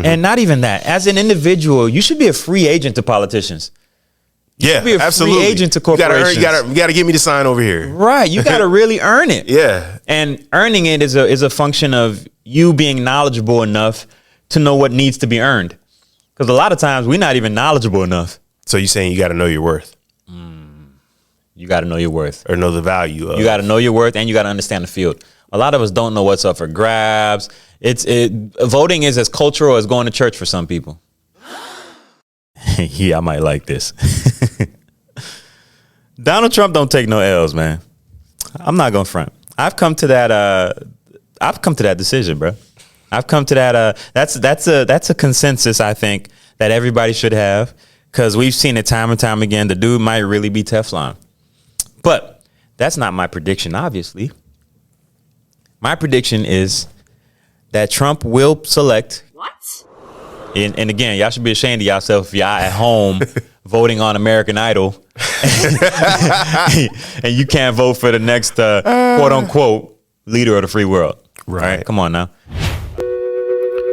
And not even that. As an individual, you should be a free agent to politicians. You should be a absolutely. free agent to corporations. You gotta give me the sign over here. Right. You got to really earn it. Yeah. And earning it is a function of you being knowledgeable enough to know what needs to be earned. Because a lot of times we're not even knowledgeable enough. So you're saying you got to know your worth. You got to know your worth. Or know the value of. You got to know your worth, and you got to understand the field. A lot of us don't know what's up for grabs. Voting is as cultural as going to church for some people. Yeah, I might like this. Donald Trump don't take no L's, man. I'm not gonna front. I've come to that decision, bro. I've come to that. That's a consensus, I think, that everybody should have, because we've seen it time and time again. The dude might really be Teflon. But that's not my prediction, obviously. My prediction is that Trump will select. What? And again, y'all should be ashamed of yourself if y'all at home voting on American Idol and you can't vote for the next quote unquote leader of the free world. Right. Come on now.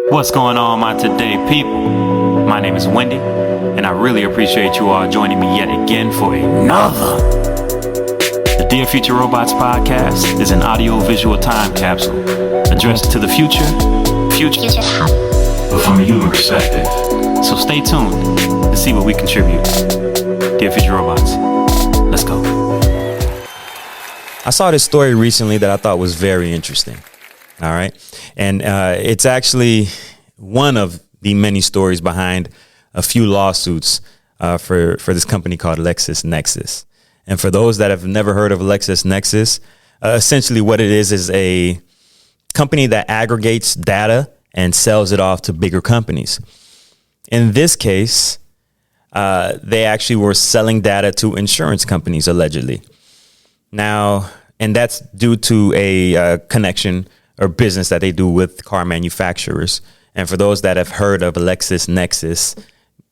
What's going on, my today people? My name is Wendy, and I really appreciate you all joining me yet again for another. The Dear Future Robots podcast is an audio-visual time capsule addressed to the future, but from a human perspective. So stay tuned to see what we contribute. Dear Future Robots, let's go. I saw this story recently that I thought was very interesting. All right. And it's actually one of the many stories behind a few lawsuits for this company called LexisNexis. And for those that have never heard of LexisNexis, essentially what it is a company that aggregates data and sells it off to bigger companies. In this case, they actually were selling data to insurance companies, allegedly. Now, and that's due to a connection or business that they do with car manufacturers. And for those that have heard of LexisNexis,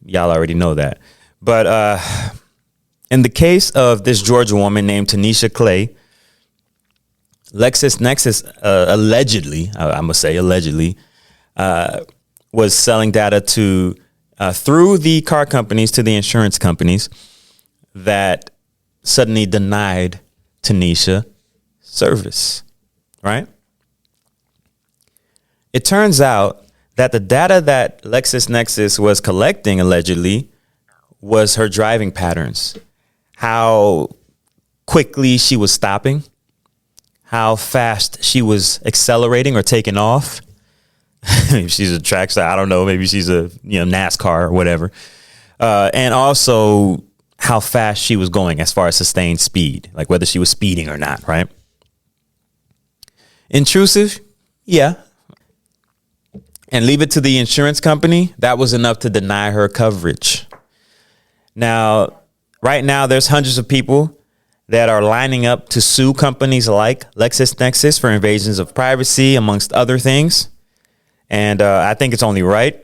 y'all already know that. But in the case of this Georgia woman named Tanisha Clay, LexisNexis allegedly, I must say allegedly, was selling data to through the car companies to the insurance companies that suddenly denied Tanisha service, right? It turns out that the data that LexisNexis was collecting allegedly was her driving patterns, how quickly she was stopping, how fast she was accelerating or taking off. If she's a track star, I don't know, maybe she's a NASCAR or whatever. And also how fast she was going as far as sustained speed, like whether she was speeding or not, right? Intrusive? Yeah. And leave it to the insurance company, that was enough to deny her coverage. Now, right now, there's hundreds of people that are lining up to sue companies like LexisNexis for invasions of privacy, amongst other things. And I think it's only right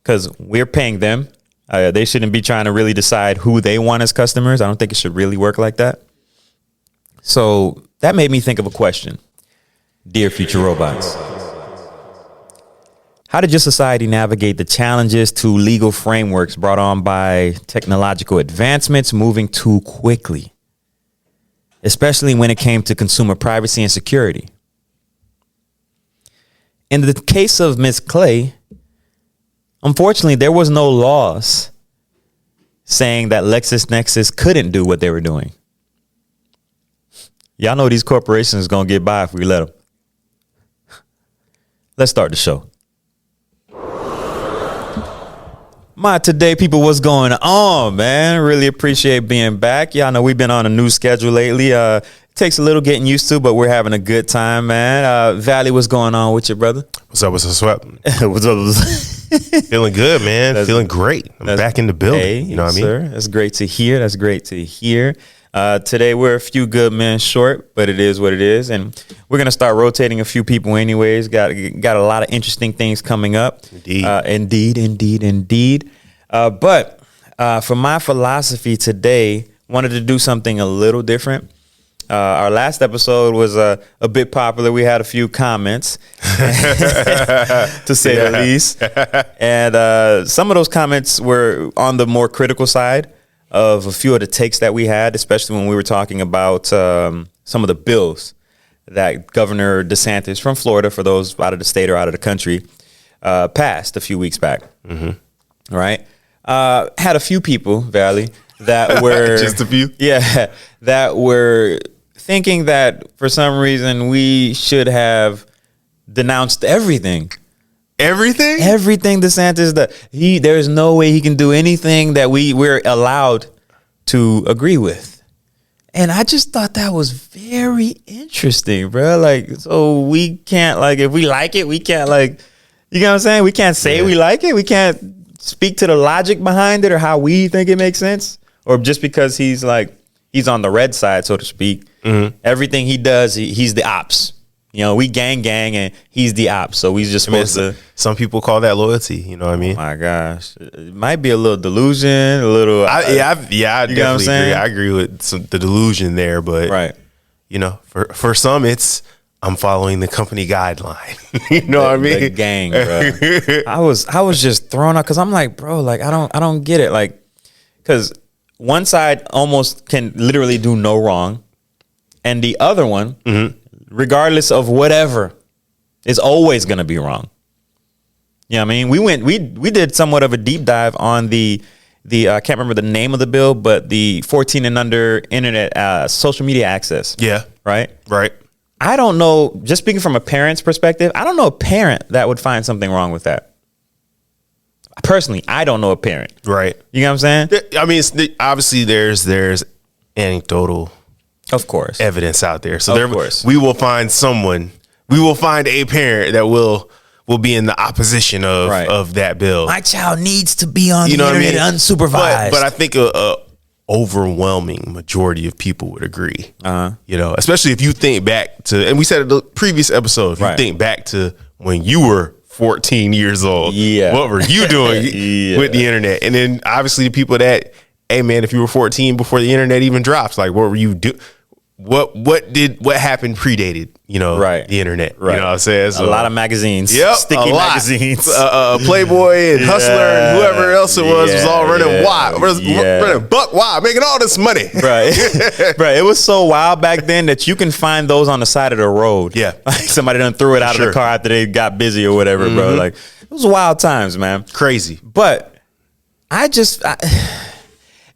because we're paying them. They shouldn't be trying to really decide who they want as customers. I don't think it should really work like that. So that made me think of a question. Dear Future Robots, how did your society navigate the challenges to legal frameworks brought on by technological advancements moving too quickly, especially when it came to consumer privacy and security? In the case of Ms. Clay, unfortunately, there was no laws saying that LexisNexis couldn't do what they were doing. Y'all know these corporations going to get by if we let them. Let's start the show. My today people, what's going on, man? Really appreciate being back. Y'all know we've been on a new schedule lately. Takes a little getting used to, but we're having a good time, man. Valle, what's going on with you, brother? What's up? What's up? What's up? Feeling good, man. Feeling great. I'm back in the building. Hey, you know what I mean? Sir. That's great to hear. That's great to hear. Today we're a few good men short, but it is what it is, and we're gonna start rotating a few people anyways. Got a lot of interesting things coming up. Indeed. But for my philosophy today, wanted to do something a little different. Our last episode was a bit popular. We had a few comments, to say the least. And some of those comments were on the more critical side of a few of the takes that we had, especially when we were talking about some of the bills that Governor DeSantis from Florida, for those out of the state or out of the country, passed a few weeks back. Mm-hmm. Right? Had a few people, Valle, that were just a few, that were thinking that for some reason we should have denounced everything DeSantis does. There's no way he can do anything that we're allowed to agree with. And I just thought that was very interesting, bro. Like, so we can't, like, if we like it, we can't, like, you know what I'm saying? We can't say we like it. We can't speak to the logic behind it or how we think it makes sense. Or just because he's on the red side, so to speak. Mm-hmm. Everything he does, he's the ops. You know, we gang and he's the ops. So he's just supposed to. Some people call that loyalty. You know what I mean? Oh my gosh, it might be a little delusion, a little. I definitely agree. I agree with the delusion there, but right. You know, for some, it's I'm following the company guideline. You know what I mean? The gang, bro. I was just thrown out because I'm like, bro, like I don't get it, like, because one side almost can literally do no wrong, and the other one. Mm-hmm. Regardless of whatever, is always going to be wrong. You know what I mean? We did somewhat of a deep dive on the I can't remember the name of the bill, but the 14 and under internet social media access. Yeah. Right? Right. I don't know, just speaking from a parent's perspective, I don't know a parent that would find something wrong with that. Personally, I don't know a parent. Right. You know what I'm saying? I mean, obviously there's anecdotal of course evidence out there. So we will find a parent that will be in the opposition of that bill. My child needs to be on the internet unsupervised. But I think a overwhelming majority of people would agree. You know, especially if you think back to, and we said in the previous episode, if you think back to when you were 14 years old, what were you doing with the internet? And then obviously the people that, hey man, if you were 14 before the internet even drops, like what were you doing? What happened predated, you know, the internet. Right. You know what I'm saying? So, a lot of magazines. Sticky magazines. Playboy and Hustler and whoever else it was all running wild. Running buck wild, making all this money. Right. Right. It was so wild back then that you can find those on the side of the road. Yeah. Like somebody done threw it out of the car after they got busy or whatever, bro. Like, it was wild times, man. Crazy. But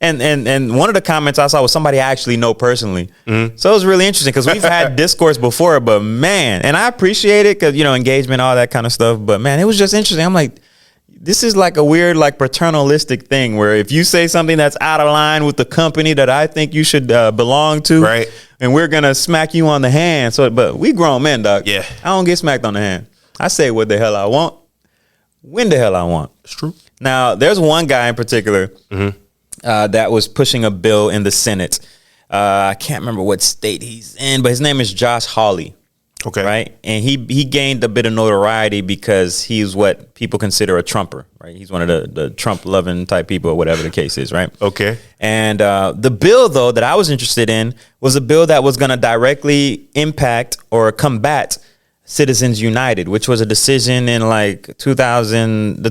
And one of the comments I saw was somebody I actually know personally. Mm-hmm. So it was really interesting because we've had discourse before, but man, and I appreciate it because, you know, engagement, all that kind of stuff. But man, it was just interesting. I'm like, this is like a weird, like paternalistic thing where if you say something that's out of line with the company that I think you should belong to, right, and we're going to smack you on the hand. But we grown men, dog. Yeah. I don't get smacked on the hand. I say what the hell I want, when the hell I want. It's true. Now, there's one guy in particular, mm-hmm, that was pushing a bill in the Senate. I can't remember what state he's in, but his name is Josh Hawley. Okay. Right. And he gained a bit of notoriety because he's what people consider a Trumper. Right. He's one of the Trump loving type people or whatever the case is. Right. Okay. And the bill, though, that I was interested in was a bill that was going to directly impact or combat Citizens United, which was a decision in like the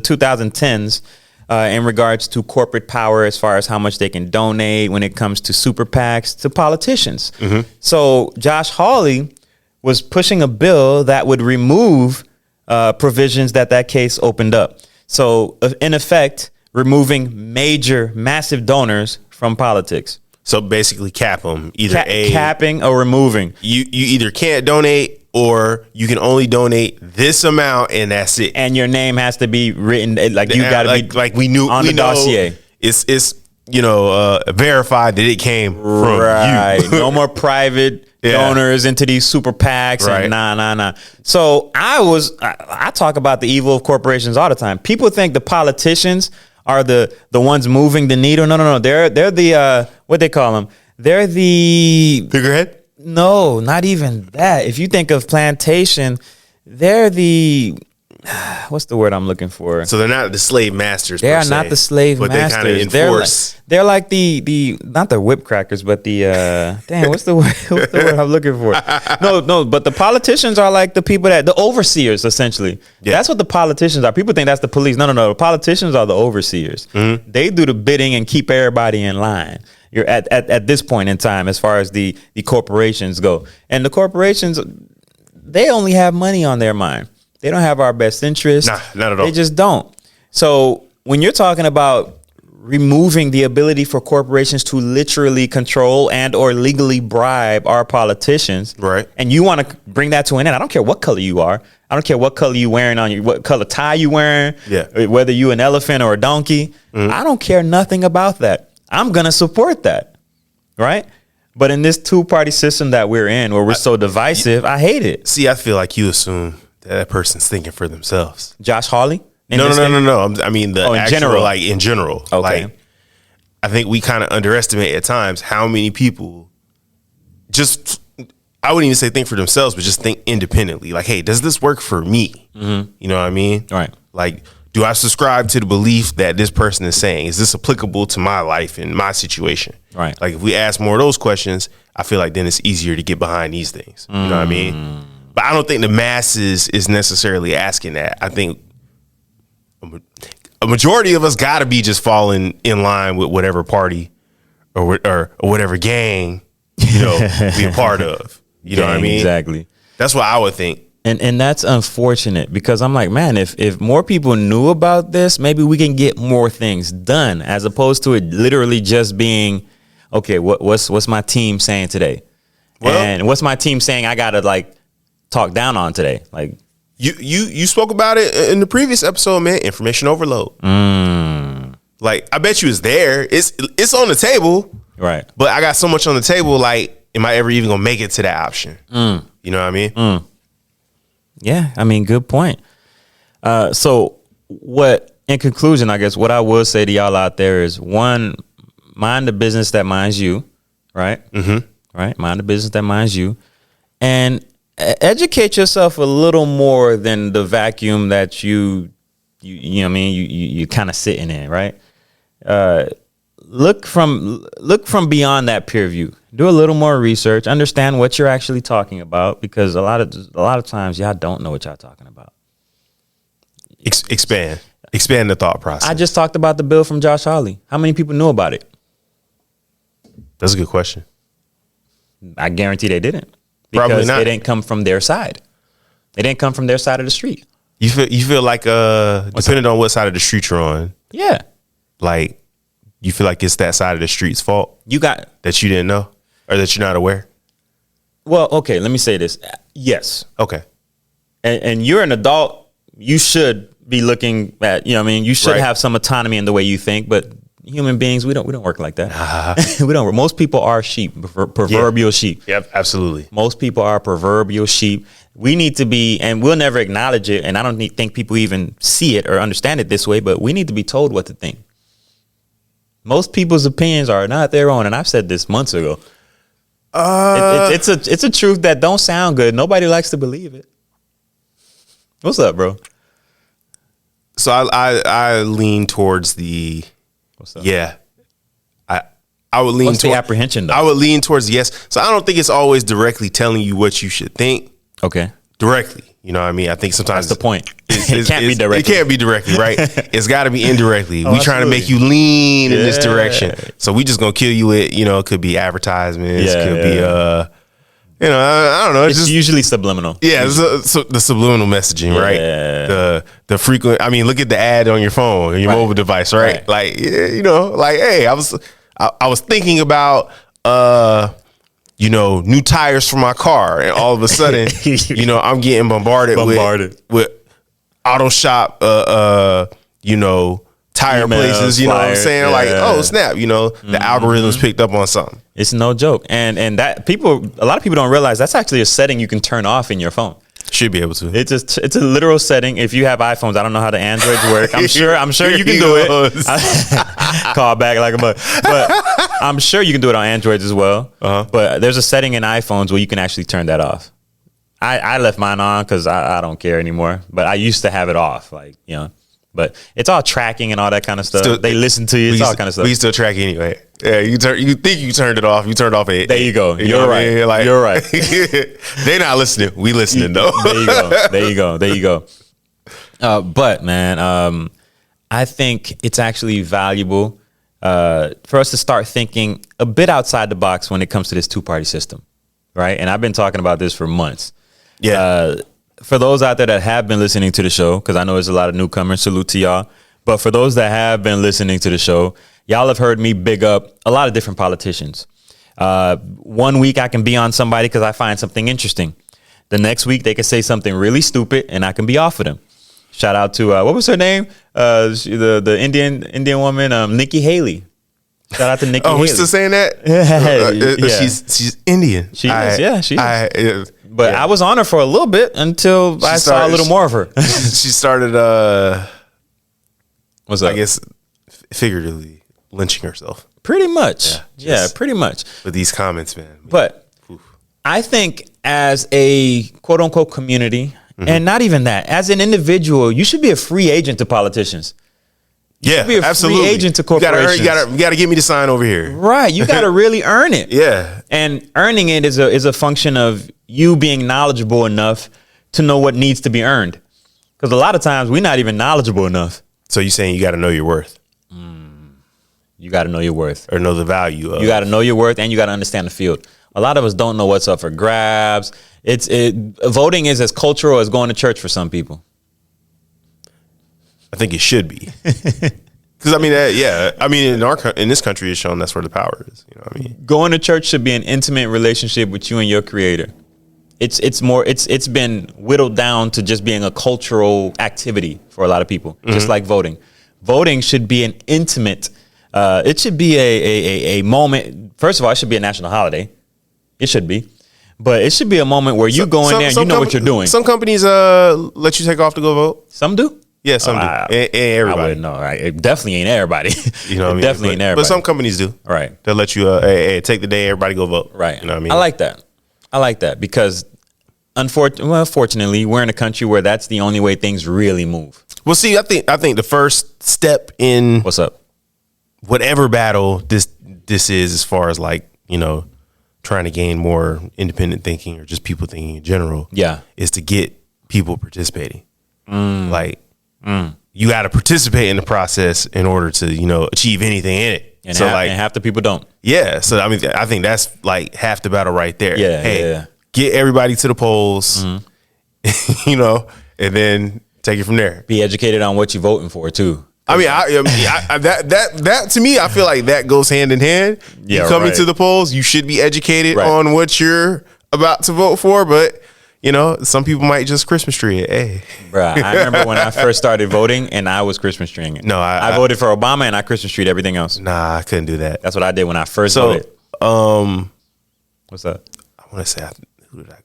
2010s. In regards to corporate power, as far as how much they can donate when it comes to super PACs to politicians. Mm-hmm. So Josh Hawley was pushing a bill that would remove provisions that case opened up. So in effect, removing massive donors from politics. So basically cap them, capping or removing. You either can't donate or you can only donate this amount and that's it. And your name has to be written, like you got to be like we knew on the dossier. It's verified that it came from you. No more private donors into these super PACs. Right. And nah. So I talk about the evil of corporations all the time. People think the politicians are the ones moving the needle. No. They're the what they call them. They're the figurehead. No, not even that. If you think of plantation, they're the what's the word I'm looking for? So they're not the slave masters. They are not the slave but masters. But they kind of enforce. They're like the not the whip crackers, but the damn. What's the word? What's the word I'm looking for? No. But the politicians are like the people the overseers essentially. Yeah. That's what the politicians are. People think that's the police. No. The politicians are the overseers. Mm-hmm. They do the bidding and keep everybody in line. You're at this point in time, as far as the corporations go, and the corporations, they only have money on their mind. They don't have our best interest. Nah, not at all. They just don't. So when you're talking about removing the ability for corporations to literally control and or legally bribe our politicians, right? And you want to bring that to an end. I don't care what color you are. I don't care what color you wearing on you, what color tie you wearing. Yeah. Whether you an elephant or a donkey. Mm-hmm. I don't care nothing about that. I'm gonna support that, right? But in this two-party system that we're in, where we're so divisive, I hate it. See, I feel like you assume that person's thinking for themselves. Josh Hawley? No. I mean, in general. Like, in general. Okay. Like, I think we kind of underestimate at times how many people just, I wouldn't even say think for themselves, but just think independently. Like, hey, does this work for me? Mm-hmm. You know what I mean? Right. Like, do I subscribe to the belief that this person is saying? Is this applicable to my life and my situation? Right. Like, if we ask more of those questions, I feel like then it's easier to get behind these things. You know what I mean? But I don't think the masses is necessarily asking that. I think a majority of us got to be just falling in line with whatever party or whatever gang, be a part of. You know what I mean? Exactly. That's what I would think. And that's unfortunate, because I'm like, man, if more people knew about this, maybe we can get more things done, as opposed to it literally just being, okay, what's my team saying today? Well, and what's my team saying I gotta like talk down on today? Like you spoke about it in the previous episode, man. Information overload. Like, I bet you it's there. It's on the table, right? But I got so much on the table. Like, am I ever even gonna make it to that option? You know what I mean? Yeah, I mean, good point. So in conclusion, I guess what I will say to y'all out there is, one, mind the business that minds you, right? Mm-hmm. Right? Mind the business that minds you. And educate yourself a little more than the vacuum that you know what I mean, you kind of sitting in, right? Look from beyond that peer view. Do a little more research. Understand what you're actually talking about, because a lot of times y'all don't know what y'all talking about. Expand the thought process. I just talked about the bill from Josh Hawley. How many people knew about it? That's a good question. I guarantee they didn't. Because Probably not. It didn't come from their side. It didn't come from their side of the street. You feel like depending on what side of the street you're on. Yeah. Like, you feel like it's that side of the street's fault? That you didn't know, or that you're not aware? Well, okay, let me say this. Yes. Okay. And you're an adult. You should be looking at, you know what I mean? You should have some autonomy in the way you think, but human beings, we don't work like that. We don't. Most people are sheep, proverbial sheep. Yep, absolutely. Most people are proverbial sheep. We need to be, and we'll never acknowledge it, and I don't think people even see it or understand it this way, but we need to be told what to think. Most people's opinions are not their own, and I've said this months ago. It's a truth that don't sound good. Nobody likes to believe it. What's up, bro? So I lean towards the. What's up? Yeah. I would lean towards the apprehension, though. I would lean towards yes. So I don't think it's always directly telling you what you should think. Okay. Directly. You know what I mean? I think sometimes that's the point. It can't be directly. It can't be directly, right? It's got to be indirectly. We trying to make you lean in this direction. So we just gonna kill you with, it could be advertisements, could be I don't know. It's just usually subliminal. Yeah, so the subliminal messaging, right? The frequent. I mean, look at the ad on your phone, on your mobile device, right? Like, hey, I was thinking about new tires for my car, and all of a sudden, I'm getting bombarded. with auto shop, tire emails, places, you know what I'm saying? Yeah. Like, oh snap, the algorithms picked up on something. It's no joke. And that a lot of people don't realize that's actually a setting you can turn off in your phone. Should be able to. It's a literal setting. If you have iPhones, I don't know how the Androids work. I'm sure you can do it. Call back like a bug. But I'm sure you can do it on Androids as well. Uh-huh. But there's a setting in iPhones where you can actually turn that off. I left mine on because I don't care anymore. But I used to have it off, like, you know. But it's all tracking and all that kind of stuff. They listen to you. It's all kind of stuff. We still track anyway. Yeah, you think you turned it off. You turned off it. There you go. You're right. I mean? Like, you're right. They not listening. We listening though. There you go. But man, I think it's actually valuable for us to start thinking a bit outside the box when it comes to this two-party system, right? And I've been talking about this for months. Yeah. For those out there that have been listening to the show, because I know there's a lot of newcomers, salute to y'all. But for those that have been listening to the show, y'all have heard me big up a lot of different politicians. 1 week I can be on somebody because I find something interesting. The next week they can say something really stupid and I can be off of them. Shout out to, what was her name? The Indian woman, Nikki Haley. Shout out to Nikki Haley. We still saying that? Yeah. She's Indian. She is. But I was on her for a little bit until I saw a little more of her. She started, what's up? I guess, figuratively lynching herself. Pretty much. Yeah, pretty much. With these comments, man. But I think as a quote unquote community, and not even that, as an individual, you should be a free agent to politicians. You should be a absolutely. Free agent to corporations. You gotta give me the sign over here. Right. You got to really earn it. Yeah. And earning it is a function of you being knowledgeable enough to know what needs to be earned. Because a lot of times we're not even knowledgeable enough. So you're saying you got to know your worth. You got to know your worth. Or know the value of. You got to know your worth and you got to understand the field. A lot of us don't know what's up for grabs. Voting is as cultural as going to church for some people. I think it should be. Because I mean, in this country, it's shown that's where the power is. You know what I mean? Going to church should be an intimate relationship with you and your creator. It's been whittled down to just being a cultural activity for a lot of people, just like voting. Voting should be an intimate. It should be a moment. First of all, it should be a national holiday. It should be, but it should be a moment where you go in there and you know what you're doing. Some companies let you take off to go vote. Some do. Yeah, some do. And everybody. I wouldn't know. Right? It definitely ain't everybody. You know what I mean? Definitely ain't everybody. But some companies do. Right. They'll let you, hey, take the day, everybody go vote. Right. You know what I mean? I like that because fortunately, we're in a country where that's the only way things really move. Well, see, I think the first step in what's up, whatever battle this is, as far as like, you know, trying to gain more independent thinking or just people thinking in general, is to get people participating. You got to participate in the process in order to, you know, achieve anything in it. And half the people don't. Yeah. So, I mean, I think that's like half the battle right there. Yeah. Hey, get everybody to the polls, you know, and then take it from there. Be educated on what you're voting for, too. I mean, that to me, I feel like that goes hand in hand. Yeah, you coming to the polls, you should be educated on what you're about to vote for, but you know, some people might just Christmas tree it. Hey, bruh, I remember when I first started voting, and I was Christmas treeing it. No, I voted for Obama, and I Christmas treed everything else. Nah, I couldn't do that. That's what I did when I first voted. What's up? I want to say, who did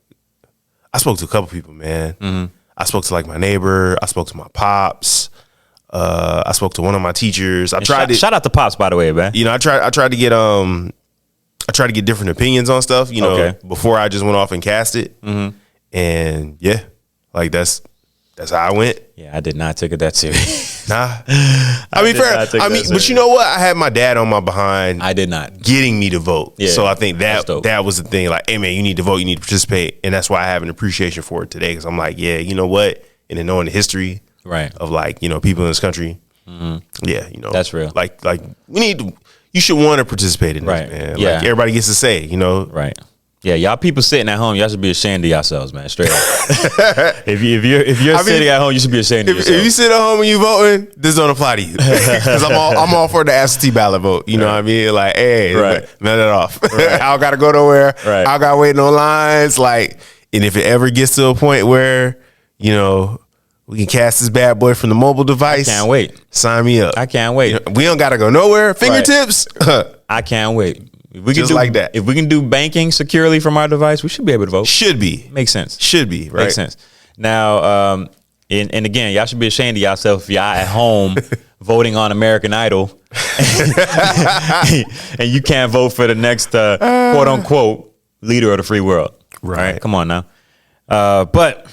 I spoke to a couple people, man. I spoke to like my neighbor. I spoke to my pops. I spoke to one of my teachers. Shout out to Pops, by the way, man. You know, I tried to get different opinions on stuff, you know, before I just went off and cast it. And yeah, like that's how I went. Yeah, I did not take it that serious. Nah. I mean, but you know what? I had my dad on my behind. I did not. Getting me to vote. Yeah, so I think that was the thing. Like, hey man, you need to vote, you need to participate. And that's why I have an appreciation for it today. Cause I'm like, yeah, you know what? And then knowing the history of like, you know, people in this country. Yeah, you know. That's real. Like you should want to participate in this, man. Yeah. Like everybody gets to say, you know. Right. Yeah, y'all people sitting at home, y'all should be ashamed of yourselves, man. Straight up. if you're sitting at home, you should be ashamed of yourself. If you sit at home and you voting, this don't apply to you. Because I'm all for the absentee ballot vote. You know what I mean? Like, hey, man it off. I don't gotta go nowhere. I don't gotta wait no lines. Like, and if it ever gets to a point where, you know, we can cast this bad boy from the mobile device. I can't wait. Sign me up. I can't wait. You know, we don't gotta go nowhere. Fingertips. I can't wait. If we can do banking securely from our device, we should be able to vote. Should be. Makes sense. Should be, right? Makes sense. Now, and again, y'all should be ashamed of yourself if y'all at home voting on American Idol and you can't vote for the next quote unquote leader of the free world. Right? Come on now. But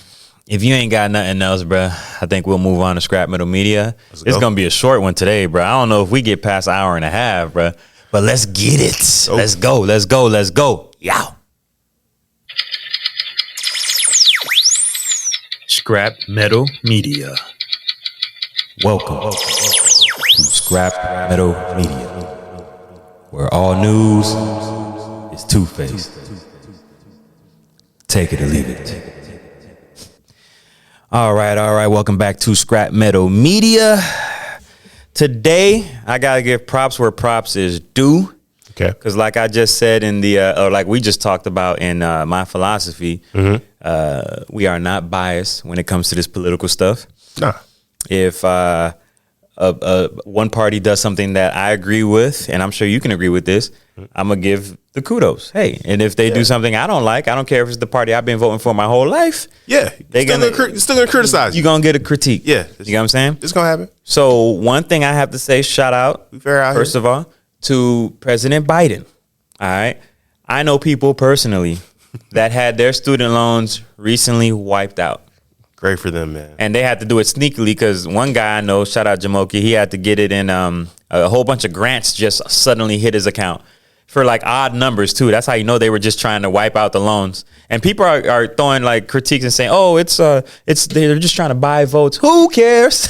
if you ain't got nothing else, bro, I think we'll move on to Scrap Metal Media. It's going to be a short one today, bro. I don't know if we get past an hour and a half, bro. But let's get it. Oh. Let's go. Let's go. Let's go. Yow. Scrap Metal Media. Welcome to Scrap Metal Media, where all news is two-faced. Take it or leave it. All right. Welcome back to Scrap Metal Media. Today, I got to give props where props is due. Okay. Because like I just said in the, or like we just talked about in My Philosophy, we are not biased when it comes to this political stuff. Nah. If one party does something that I agree with, and I'm sure you can agree with this, I'm going to give the kudos. Hey, and if they do something I don't like, I don't care if it's the party I've been voting for my whole life. Yeah. They're still going to criticize you. You're going to get a critique. Yeah. You know what I'm saying? It's going to happen. So one thing I have to say, shout out, first of all, to President Biden. All right. I know people personally that had their student loans recently wiped out. Great for them, man. And they had to do it sneakily because one guy I know, shout out Jamoki, he had to get it in a whole bunch of grants just suddenly hit his account for like odd numbers too. That's how you know they were just trying to wipe out the loans. And people are throwing like critiques and saying, "Oh, it's they're just trying to buy votes." Who cares?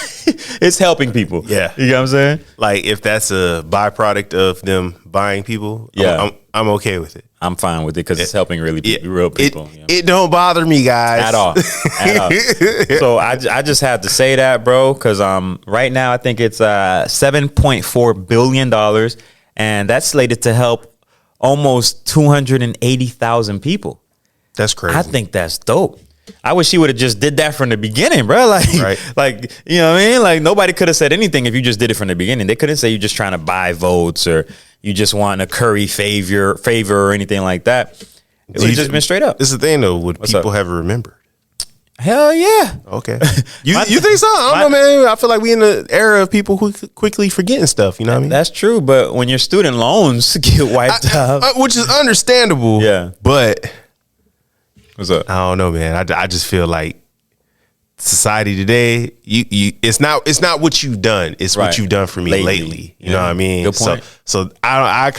It's helping people. Yeah, you know what I'm saying? Like if that's a byproduct of them buying people, yeah, I'm okay with it. I'm fine with it because it's helping real people. It don't bother me, guys, at all. So I just have to say that, bro, because right now I think it's $7.4 billion, and that's slated to help almost 280,000 people. That's crazy. I think that's dope. I wish he would have just did that from the beginning, bro. Like, like, you know what I mean? Like nobody could have said anything if you just did it from the beginning. They couldn't say you're just trying to buy votes or you just want a curry favor or anything like that. It would have just been straight up. This is the thing though, would people have remembered? Hell yeah. Okay. You think so? I don't know, man. I feel like we in the era of people who quickly forgetting stuff. You know what I mean? That's true. But when your student loans get wiped out, which is understandable. Yeah. But what's up? I don't know, man. I just feel like society today, it's not what you've done. It's what you've done for me lately. You know what I mean? Good point. So I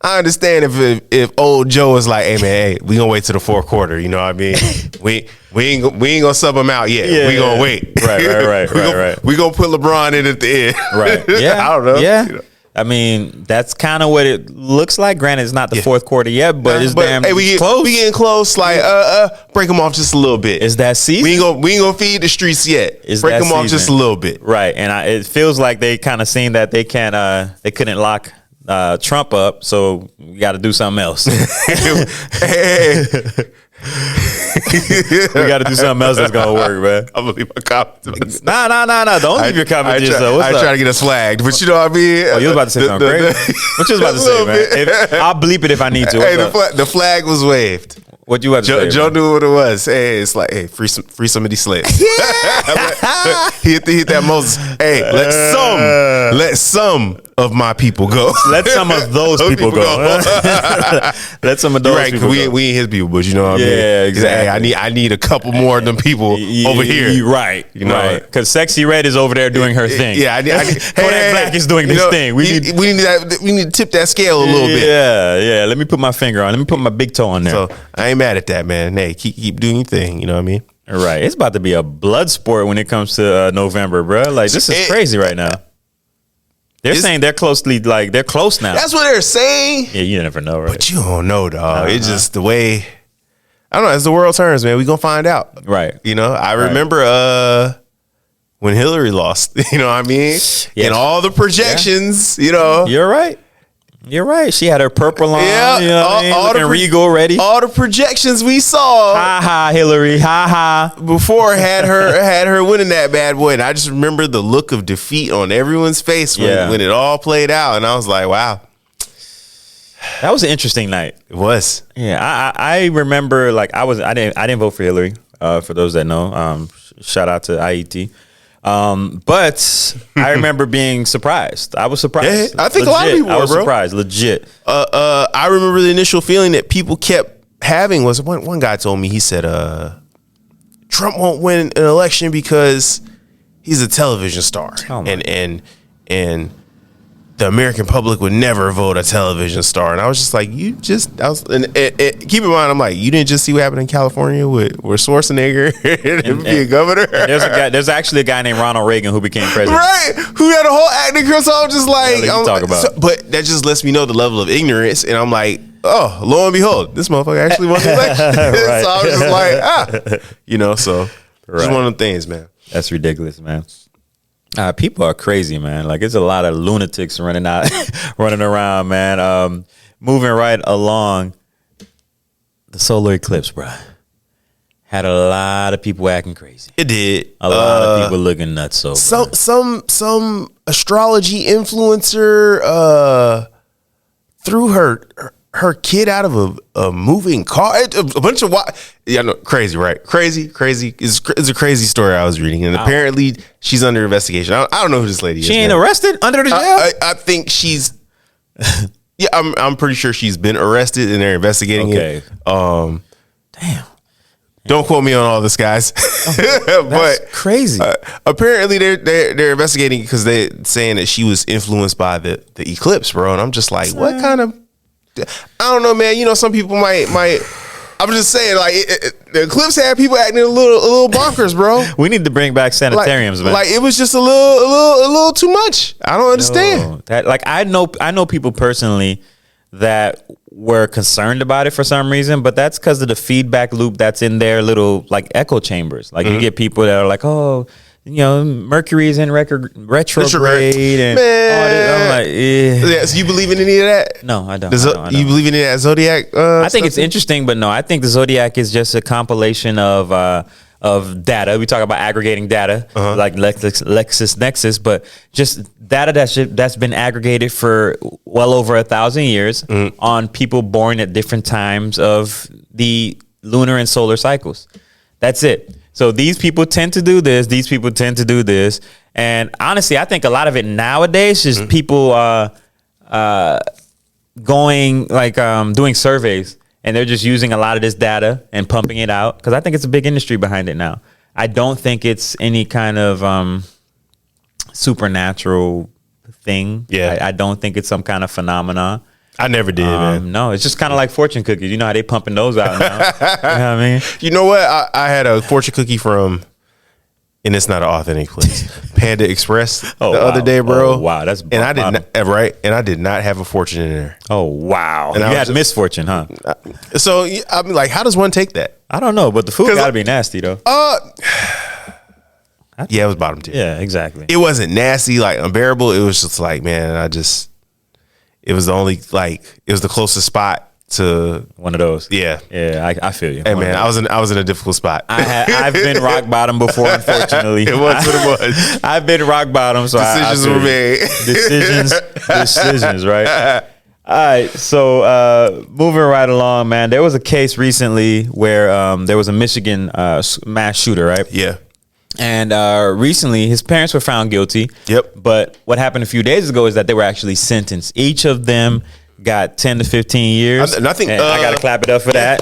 understand if old Joe is like, hey man, hey, we gonna wait till the fourth quarter. You know what I mean? we ain't gonna sub him out yet. We gonna wait. Right. We gonna put LeBron in at the end. Right. Yeah. I don't know. Yeah. You know? I mean, that's kind of what it looks like. Granted, it's not the fourth quarter yet, but it's damn close. We getting close. Like, break them off just a little bit. It's that season. We ain't gonna feed the streets yet. Break them off just a little bit. Right, and it feels like they kind of seen that they couldn't lock Trump up, so we got to do something else. We got to do something else that's gonna work, man. I'm gonna leave my comments. Nah. Don't leave your comments. I try to get us flagged, but you know what I mean. Oh, you was about to say something crazy. What you was about to say, man? I'll bleep it if I need to. Hey, the flag was waved. What you about to say? Joe knew what it was. Hey, it's like, hey, free some of these slaves. Yeah. he hit that Moses. Hey, let some of my people go. Let some of those people go. Let some of those people go. We ain't his people, but you know what I mean? Yeah, exactly. Hey, I need a couple more of them people over here. Right. You know, because Sexy Red is over there doing her thing. Yeah, Kodak Black is doing this thing. We need to tip that scale a little bit. Yeah. Let me put my finger on. Let me put my big toe on there. So I ain't mad at that, man. Hey, keep doing your thing. You know what I mean? Right. It's about to be a blood sport when it comes to November, bro. Like this is crazy right now. They're saying they're close now. That's what they're saying. Yeah, you never know, right? But you don't know, dog. It's just the way. I don't know. As the world turns, man, we gonna find out. Right. You know, I remember when Hillary lost. You know what I mean? Yes. And all the projections. You know, you're right. You're right. She had her purple on. Yeah, you know all the regal ready. All the projections we saw. Ha ha, Hillary. Ha ha. Before had her winning that bad boy, and I just remember the look of defeat on everyone's face when it all played out, and I was like, wow. That was an interesting night. It was. Yeah, I remember like I didn't vote for Hillary. For those that know, shout out to IET. But I remember being surprised. I was surprised. Yeah, I think legit. A lot of people were, I was bro. surprised, legit. I remember the initial feeling that people kept having was one guy told me, he said, Trump won't win an election because he's a television star, and the American public would never vote a television star. And I was just like, keep in mind, I'm like, you didn't just see what happened in California with Schwarzenegger and being governor. There's actually a guy named Ronald Reagan who became president, right? Who had a whole acting career. So I'm just like, talk about. But that just lets me know the level of ignorance, and I'm like, oh, lo and behold, this motherfucker actually won the election. Right. So I was just like, so just one of the things, man. That's ridiculous, man. People are crazy, man. Like, it's a lot of lunatics running around, man. Moving right along, the solar eclipse, bro, had a lot of people acting crazy. It did. A lot of people looking nuts. Some astrology influencer threw her kid out of a moving car. A bunch of crazy, right? Crazy. It's a crazy story I was reading, and apparently she's under investigation. I don't know who this lady is. She ain't arrested under the jail. I think she's. Yeah, I'm pretty sure she's been arrested, and they're investigating it. Damn. Don't quote me on all this, guys. But crazy. Apparently, they're investigating because they're saying that she was influenced by the eclipse, bro. And I'm just like, what kind of? I don't know, man. Some people might. I'm just saying, like, the eclipse had people acting a little bonkers, bro. We need to bring back sanitariums, man. Like, it was just a little too much. I don't understand. I know people personally that were concerned about it for some reason, but that's because of the feedback loop that's in their little like echo chambers. Like, you get people that are like, oh, Mercury's in retrograde, and I'm like, yeah. So you believe in any of that? No, I don't. You believe in any of that zodiac? I think it's interesting, but no, I think the zodiac is just a compilation of data. We talk about aggregating data, like LexisNexis, but just data that's been aggregated for well over 1,000 years on people born at different times of the lunar and solar cycles. That's it. So these people tend to do this. These people tend to do this. And honestly, I think a lot of it nowadays is people doing surveys, and they're just using a lot of this data and pumping it out, because I think it's a big industry behind it now. I don't think it's any kind of supernatural thing. Yeah. I don't think it's some kind of phenomenon. I never did, man. No, it's just kind of like fortune cookies. You know how they pumping those out now. You know what I mean? You know what? I had a fortune cookie from, and it's not an authentic place, Panda Express the other day, bro. Oh, wow, that's and I did not, right, and I did not have a fortune in there. Oh wow, and you had misfortune, huh? So I'm like, how does one take that? I don't know, but the food gotta be nasty though. Yeah, it was bottom tier. Yeah, exactly. It wasn't nasty, like unbearable. It was just like, man, it was the only, like, it was the closest spot to one of those. Yeah, I feel you. Hey, man, I was in a difficult spot. I've been rock bottom before, unfortunately. It was what it was. I've been rock bottom, so decisions were made. Decisions, right? All right, so moving right along, man. There was a case recently where there was a Michigan mass shooter, right? Yeah. And recently, his parents were found guilty. Yep. But what happened a few days ago is that they were actually sentenced. Each of them got 10 to 15 years. I got to clap it up for that.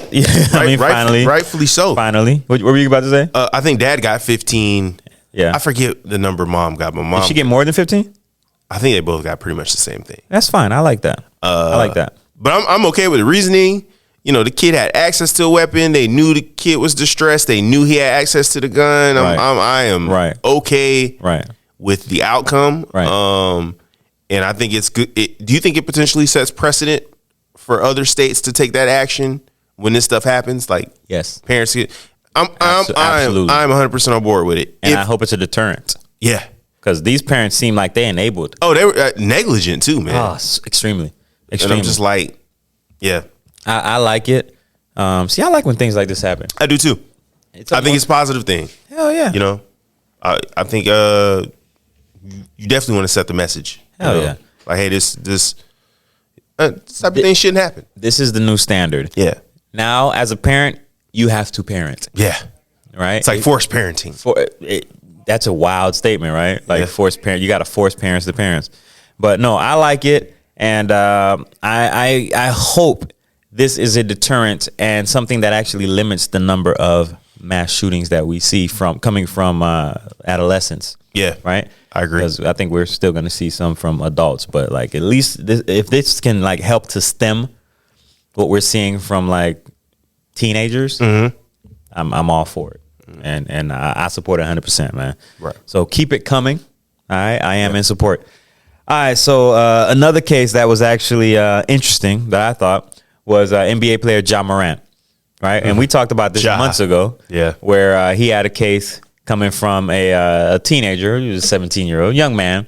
Finally. Rightfully so. Finally. What were you about to say? I think dad got 15. Yeah. I forget the number mom got. But mom. Did she get more than 15? I think they both got pretty much the same thing. That's fine. I like that. But I'm okay with the reasoning. The kid had access to a weapon. They knew the kid was distressed. They knew he had access to the gun. I am okay with the outcome. Right. And I think it's good. Do you think it potentially sets precedent for other states to take that action when this stuff happens? Like, yes, parents get. I'm 100% on board with it, and I hope it's a deterrent. Yeah, because these parents seem like they enabled. Oh, they were negligent too, man. Oh, extremely. And I'm just like, yeah. I like it. I like when things like this happen. I do too. I think it's a positive thing. Hell yeah. I think you definitely want to set the message. Hell yeah. Like, hey, this type of thing shouldn't happen. This is the new standard. Yeah. Now, as a parent, you have to parent. Yeah. Right? It's like forced parenting. That's a wild statement, right? Like forced parent. You got to force parents to parents. But no, I like it. And I hope this is a deterrent and something that actually limits the number of mass shootings that we see coming from adolescents. Yeah, right. I agree. Because I think we're still going to see some from adults, but like at least if this can like help to stem what we're seeing from like teenagers, I'm all for it, and I support it 100%, man. Right. So keep it coming. All right, I am in support. All right, so another case that was actually interesting that I thought was NBA player Morant, right? And we talked about this months ago, where he had a case coming from a teenager, he was a 17-year-old young man,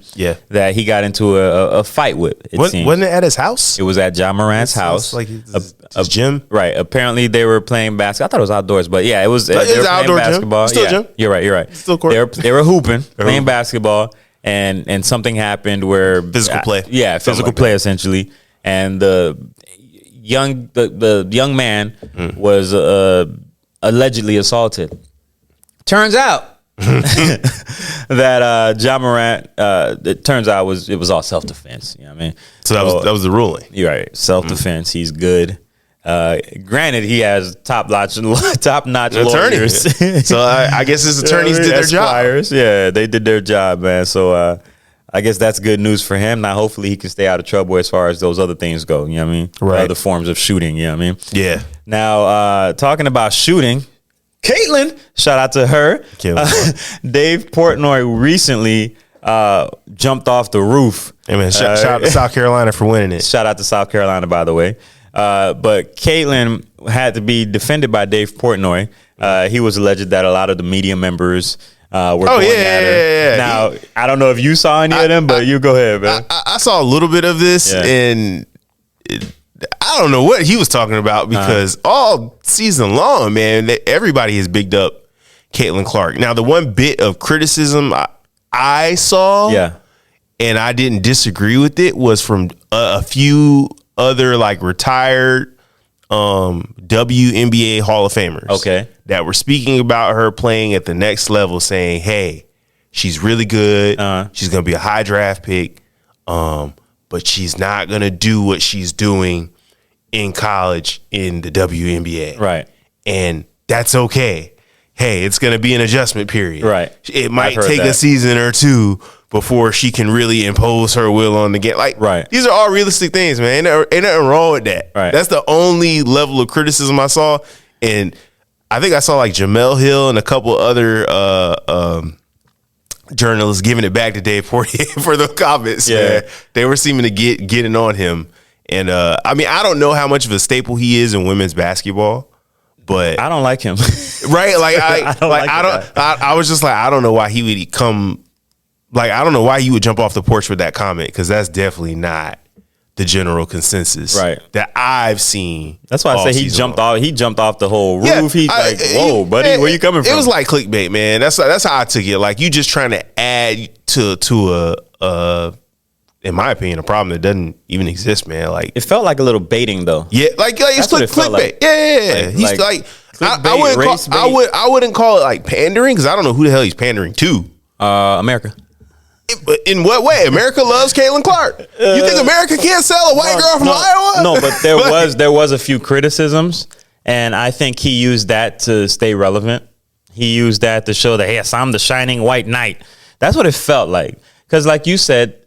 that he got into a fight with. Wasn't it at his house? It was at Morant's house, like his gym, right? Apparently, they were playing basketball. I thought it was outdoors, but yeah, it was. They were outdoor playing basketball. Gym. Still gym. You're right. Still court. They were hooping, playing basketball, and something happened where physical play. Physical play essentially, and the young man was allegedly assaulted. Turns out that Morant, it turns out it was all self-defense. You know what I mean? So that was the ruling. You're right. Self-defense. He's good. Granted, he has top-notch lawyers. So I guess his attorneys did their job. Yeah, they did their job, man. So I guess that's good news for him. Now, hopefully, he can stay out of trouble as far as those other things go. You know what I mean? Right. Other forms of shooting. You know what I mean? Yeah. Now, talking about shooting, Caitlin, shout out to her. Dave Portnoy recently jumped off the roof. Hey man, shout out to South Carolina for winning it. Shout out to South Carolina, by the way. But Caitlin had to be defended by Dave Portnoy. He was alleged that a lot of the media members were going at her. Yeah. Now, I don't know if you saw any of them, but you go ahead, man. I saw a little bit of this, and I don't know what he was talking about because all season long, man, everybody has bigged up Caitlin Clark. Now, the one bit of criticism I saw, and I didn't disagree with it, was from a few other like retired WNBA Hall of Famers, that were speaking about her playing at the next level, saying, "Hey, she's really good. She's gonna be a high draft pick, but she's not gonna do what she's doing in college in the WNBA, right? And that's okay. Hey, it's gonna be an adjustment period, right? It might take a season or two before she can really impose her will on the game. Like, these are all realistic things, man. Ain't nothing wrong with that. Right. That's the only level of criticism I saw. And I think I saw like Jamel Hill and a couple other journalists giving it back to Dave Portnoy for the comments. Man. They were seeming to getting on him. And I mean, I don't know how much of a staple he is in women's basketball, but I don't like him. Right? Like I was just like, I don't know why he would come. Like, I don't know why you would jump off the porch with that comment, because that's definitely not the general consensus that I've seen. That's why I say he jumped off. He jumped off the whole roof. He's like, "Whoa, buddy, where you coming from?" It was like clickbait, man. That's how I took it. Like, you just trying to add to a in my opinion, a problem that doesn't even exist, man. Like, it felt like a little baiting, though. Yeah, like it's clickbait. Like. Yeah. He's like I wouldn't call it like pandering, because I don't know who the hell he's pandering to. America. In what way? America loves Caitlin Clark. You think America can't sell a white girl from Iowa? No, but there was a few criticisms, and I think he used that to stay relevant. He used that to show that, yes, I'm the shining white knight. That's what it felt like. Because like you said,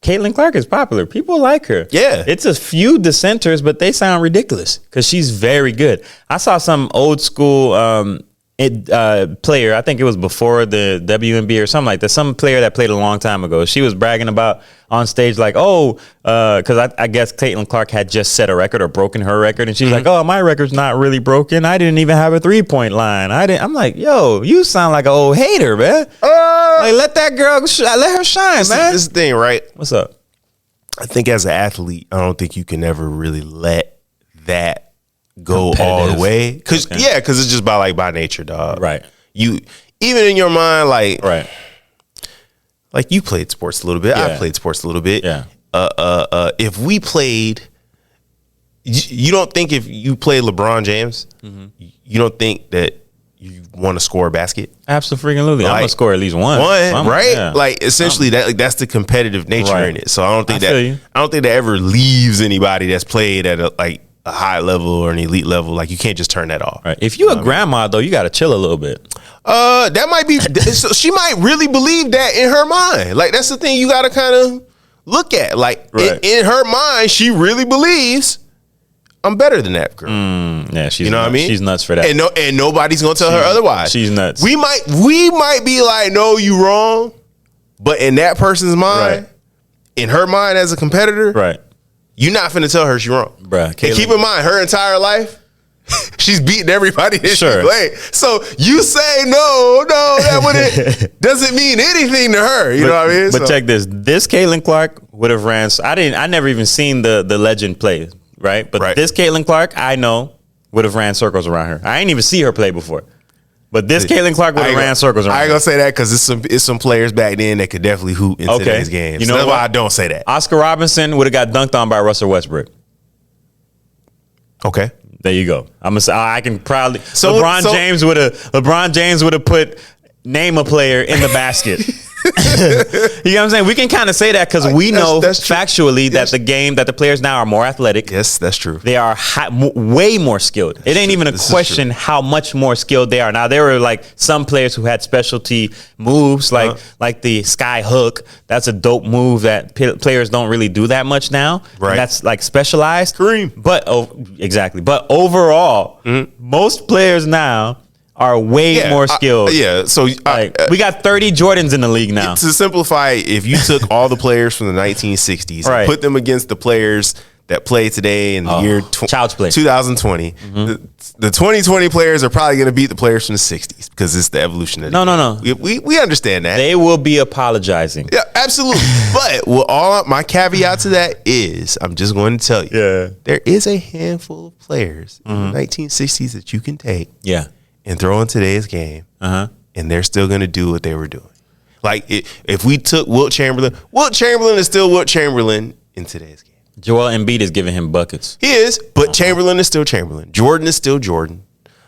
Caitlin Clark is popular. People like her. Yeah. It's a few dissenters, but they sound ridiculous because she's very good. I saw some old school player, I think it was before the WNBA or something like that, some player that played a long time ago. She was bragging about on stage like, because I guess Caitlin Clark had just set a record or broken her record, and she's like, oh, my record's not really broken. I didn't even have a 3-point line. I'm like, yo, you sound like an old hater, man. Like, let that girl, let her shine, man. This is the thing, right? What's up? I think as an athlete, I don't think you can ever really let that go all the way, because it's just by nature, dog. Right. You even in your mind, like you played sports a little bit. I played sports a little bit. Yeah. If we played, you don't think if you play LeBron James, you don't think that you want to score a basket? Absolutely. I'm gonna score at least one, right? Yeah. Like, essentially, that's the competitive nature in it. So I don't think that ever leaves anybody that's played at a high level or an elite level, like you can't just turn that off. Right. If you a grandma though, you got to chill a little bit. That might be. She might really believe that in her mind. Like that's the thing you got to kind of look at. Like in her mind, she really believes I'm better than that girl. Yeah, she's you know nuts. what I mean. She's nuts for that. And nobody's gonna tell her otherwise. She's nuts. We might be like, no, you wrong. But in that person's mind, in her mind as a competitor, right. You're not finna tell her she's wrong. Bruh. And keep in mind, her entire life, she's beating everybody that she played. So you say no, that wouldn't doesn't mean anything to her. You know what I mean? But check this. This Caitlin Clark would have ran. I never even seen the legend play, right? But this Caitlin Clark, I know, would have ran circles around her. I ain't even see her play before. But this Caitlin Clark would have ran circles around her. I ain't gonna say that because it's some players back then that could definitely hoop in today's game. You know that's why I don't say that. Oscar Robinson would have got dunked on by Russell Westbrook. Okay. There you go. I'm gonna say I can proudly. LeBron James would have put name a player in the basket. You know what I'm saying? We can kind of say that because we know factually that the players now are more athletic. Yes, that's true. They are way more skilled. It ain't even a question how much more skilled they are. Now there were like some players who had specialty moves, like the sky hook. That's a dope move that players don't really do that much now. Right. That's like specialized. Kareem. But exactly. But overall, most players now are way more skilled. So we got 30 Jordans in the league now. To simplify, if you took all the players from the 1960s and put them against the players that play today in the year Child's play 2020, the 2020 players are probably going to beat the players from the 60s because it's the evolution of the No. We understand that. They will be apologizing. Yeah, absolutely. But my caveat to that is, I'm just going to tell you, there is a handful of players in the 1960s that you can take. Yeah. And throw in today's game, and they're still going to do what they were doing. Like if we took Wilt Chamberlain is still Wilt Chamberlain in today's game. Joel Embiid is giving him buckets. He is, but Chamberlain is still Chamberlain. Jordan is still Jordan.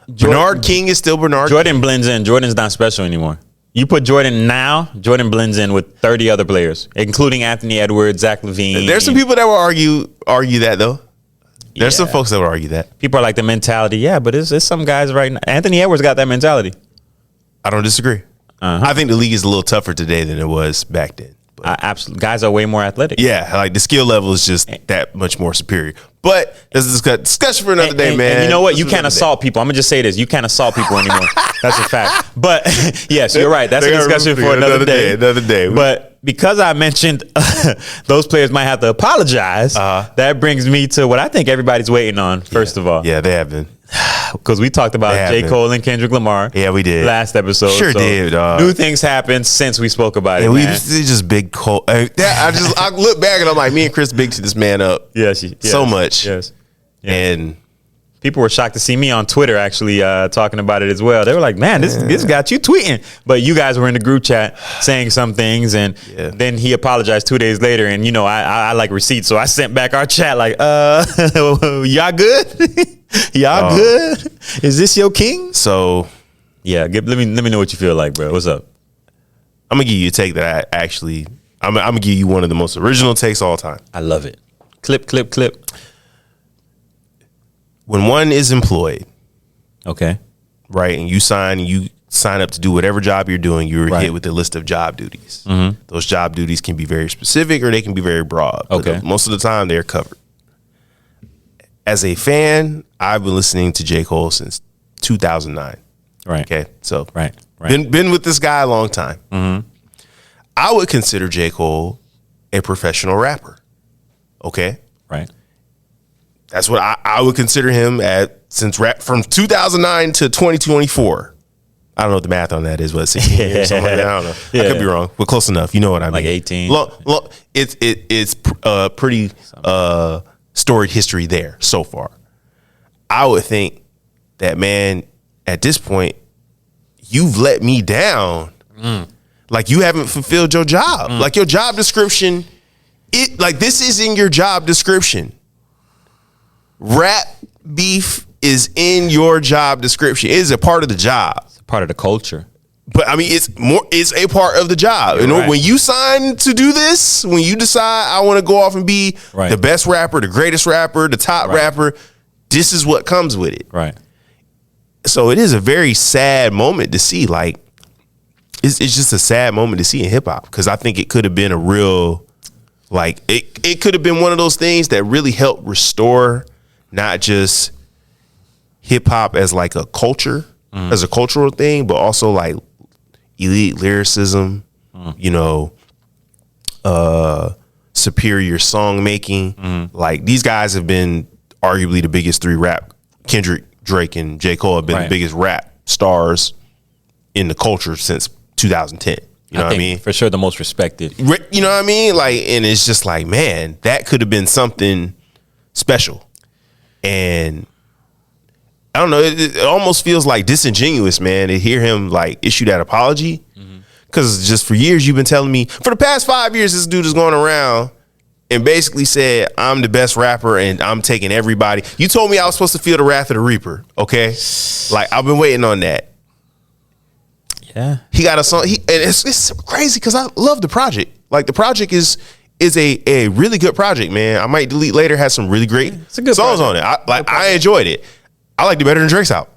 Bernard King is still Bernard. Jordan blends in. Jordan's not special anymore. You put Jordan now, Jordan blends in with 30 other players, including Anthony Edwards, Zach LaVine. There's some people that will argue that though. There's some folks that would argue that. People are like the mentality, but it's some guys right now. Anthony Edwards got that mentality. I don't disagree. I think the league is a little tougher today than it was back then. Absolutely. Guys are way more athletic. Yeah, like the skill level is just that much more superior. But this is a discussion for another day, man. And you know what? You can't assault people. I'm going to just say this. You can't assault people anymore. That's a fact. But yes, you're right. That's a discussion for another day. Another day. But because I mentioned those players might have to apologize, that brings me to what I think everybody's waiting on, first of all. Yeah, they have been. Because we talked about J. Cole and Kendrick Lamar. Yeah, we did. Last episode. Sure did, dog. New things happened since we spoke about it, man. It's just big Cole. I look back and I'm like, me and Chris bigged this man up so much. Yes. And people were shocked to see me on Twitter actually talking about it as well. They were like, man, this got you tweeting. But you guys were in the group chat saying some things, and then he apologized 2 days later. And, I like receipts, so I sent back our chat like, y'all good? Y'all good? Is this your king? So, yeah, let me know what you feel like, bro. What's up? I'm going to give you a take that I'm going to give you one of the most original takes all time. I love it. Clip. When one is employed, okay, right, and you sign up to do whatever job you're doing, you're hit with a list of job duties. Those job duties can be very specific or they can be very broad. Okay. But most of the time, they're covered. As a fan, I've been listening to J. Cole since 2009. Right. Okay. So right. Been with this guy a long time. I would consider J. Cole a professional rapper. Okay. Right. That's what I would consider him since rap from 2009 to 2024. I don't know what the math on that is, but 16 years, something like that. I don't know. I could be wrong, but close enough. You know what I mean? Like 18. It's pretty storied history there so far. I would think that, man, at this point, you've let me down. Like you haven't fulfilled your job. Like your job description, this is in your job description. Rap beef is in your job description. It is a part of the job. It's a part of the culture. But I mean, it's a part of the job. When you sign to do this, when you decide I want to go off and be the best rapper, the greatest rapper, the top rapper, this is what comes with it. Right. So it is a very sad moment to see. Like, it's just a sad moment to see in hip hop, because I think it could have been a real, like, it could have been one of those things that really helped restore not just hip hop as like a culture, as a cultural thing, but also like elite lyricism, you know, superior song making. Like, these guys have been arguably the biggest three rap. Kendrick, Drake, and J. Cole have been the biggest rap stars in the culture since 2010. You know what I mean? For sure, the most respected. You know what I mean? Like, and it's just like, man, that could have been something special. And I don't know, it almost feels like disingenuous, man, to hear him like issue that apology. Because just for years you've been telling me, for the past 5 years, this dude is going around and basically said, I'm the best rapper and I'm taking everybody. You told me I was supposed to feel the wrath of the Reaper, okay? Like, I've been waiting on that. Yeah. He got a song, and it's crazy because I love the project. Like, the project is a really good project, man. I Might Delete Later has some really great songs on it. I enjoyed it. I liked it better than Drake's album.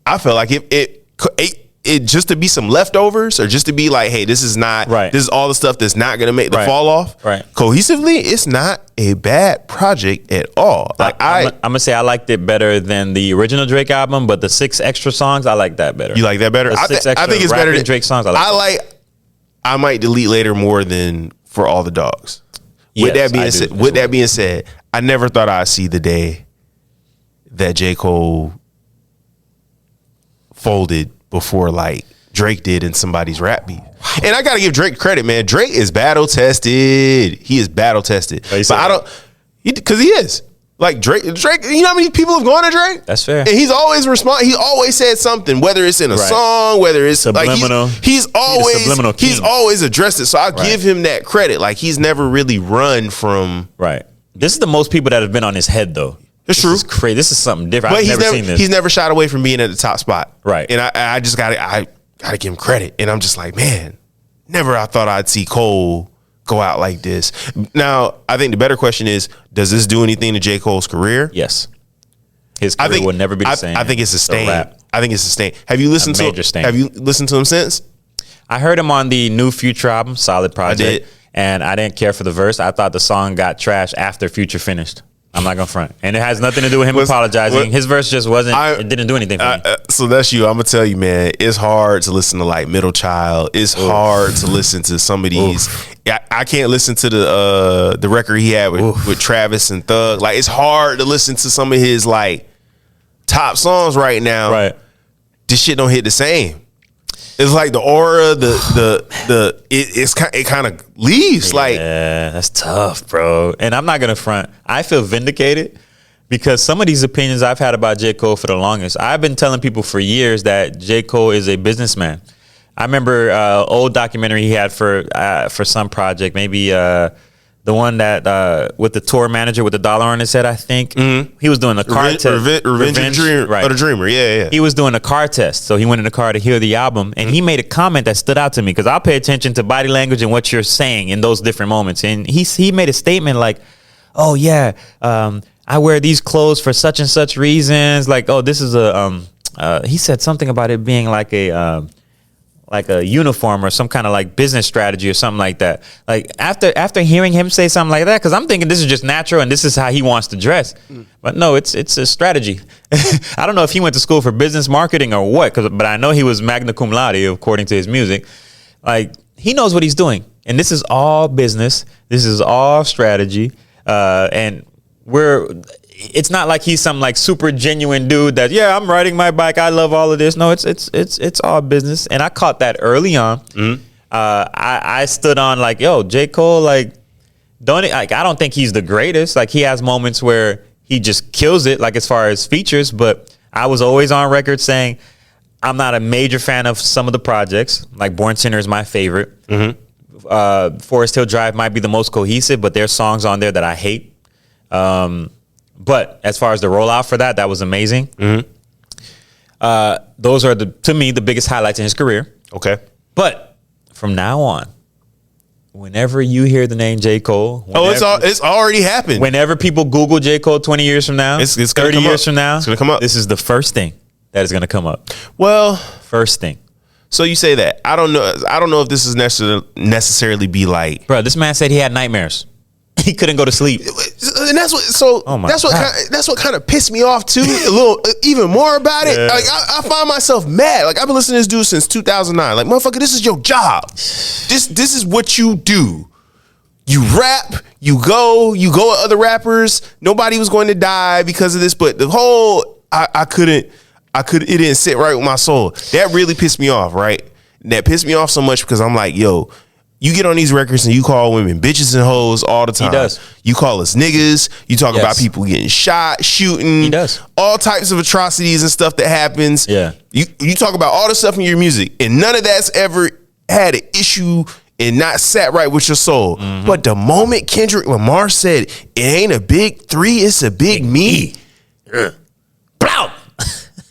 I felt like it just to be some leftovers, or just to be like, hey, this is not, this is all the stuff that's not gonna make the fall off. Cohesively, it's not a bad project at all. Like, I'm gonna say I liked it better than the original Drake album, but the 6 extra songs, I like that better. You like that better? I think it's better than Drake songs. I Might Delete Later more than For All the Dogs. Yes, with that being said, I never thought I'd see the day that J. Cole folded before like Drake did in somebody's rap beat. And I gotta give Drake credit, man. Drake is battle tested. He is battle tested. But I don't, because he is. Like, Drake, you know how many people have gone to Drake? That's fair. And he's always he always said something, whether it's in a song, whether it's subliminal. Like he's always addressed it. So I give him that credit. Like, he's never really run from. Right. This is the most people that have been on his head, though. It's true. This is crazy. This is something different. But I've never seen this. He's never shied away from being at the top spot. Right. And I just gotta give him credit. And I'm just like, man, never I thought I'd see Cole go out like this. Now, I think the better question is, does this do anything to J. Cole's career? Yes. His career will never be the same. I think it's sustained. I think it's sustained. Have you listened to him since? I heard him on the new Future album, Solid Project. I did. And I didn't care for the verse. I thought the song got trashed after Future finished. I'm not gonna front. And it has nothing to do with him apologizing. His verse just it didn't do anything for me. So that's you. I'm gonna tell you, man, it's hard to listen to like Middle Child. It's hard to listen to some of these. I can't listen to the record he had with Travis and Thug. Like, it's hard to listen to some of his like top songs right now. Right. This shit don't hit the same. It's like the aura, it kind of leaves. Like, yeah, that's tough, bro. And I'm not gonna front. I feel vindicated because some of these opinions I've had about J. Cole for the longest. I've been telling people for years that J. Cole is a businessman. I remember old documentary he had for some project, maybe the one that with the tour manager with the dollar on his head, I think. He was doing a car test. Revenge of the Dreamer. Yeah. He was doing a car test. So he went in the car to hear the album. And he made a comment that stood out to me because I'll pay attention to body language and what you're saying in those different moments. And he made a statement like, oh, yeah, I wear these clothes for such and such reasons. Like, oh, this is he said something about it being like a uniform or some kind of like business strategy or something like that. Like, after hearing him say something like that, because I'm thinking this is just natural and this is how he wants to dress. But no, it's a strategy. I don't know if he went to school for business marketing or what, but I know he was magna cum laude according to his music. Like, he knows what he's doing. And this is all business. This is all strategy. And it's not like he's some like super genuine dude that, yeah, I'm riding my bike, I love all of this. No, it's all business. And I caught that early on. I stood on like, yo, J. Cole, like, I don't think he's the greatest. Like, he has moments where he just kills it, like as far as features, but I was always on record saying I'm not a major fan of some of the projects. Like, Born Sinner is my favorite. Forest Hill Drive might be the most cohesive, but there's songs on there that I hate. But as far as the rollout for that was amazing. Those are to me the biggest highlights in his career. Okay. But from now on, whenever you hear the name J. Cole, it's already happened. Whenever people Google J. Cole 20 years from now, it's 30 years from now, it's gonna come up. This is the first thing that is gonna come up. Well, first thing. So you say that. I don't know if this is necessarily be like, bro, this man said he had nightmares. He couldn't go to sleep. And that's what. So that's what kind of pissed me off too. A little, even more about it. Like I find myself mad. Like I've been listening to this dude since 2009. Like motherfucker, this is your job. This is what you do. You rap. You go with other rappers. Nobody was going to die because of this. But the whole, I couldn't. It didn't sit right with my soul. That really pissed me off. Right. And that pissed me off so much because I'm like, yo. You get on these records and you call women bitches and hoes all the time. He does. You call us niggas. You talk about people getting shot, shooting. He does. All types of atrocities and stuff that happens. Yeah. You talk about all the stuff in your music, and none of that's ever had an issue and not sat right with your soul. Mm-hmm. But the moment Kendrick Lamar said, it ain't a big three, it's a big me. Blow.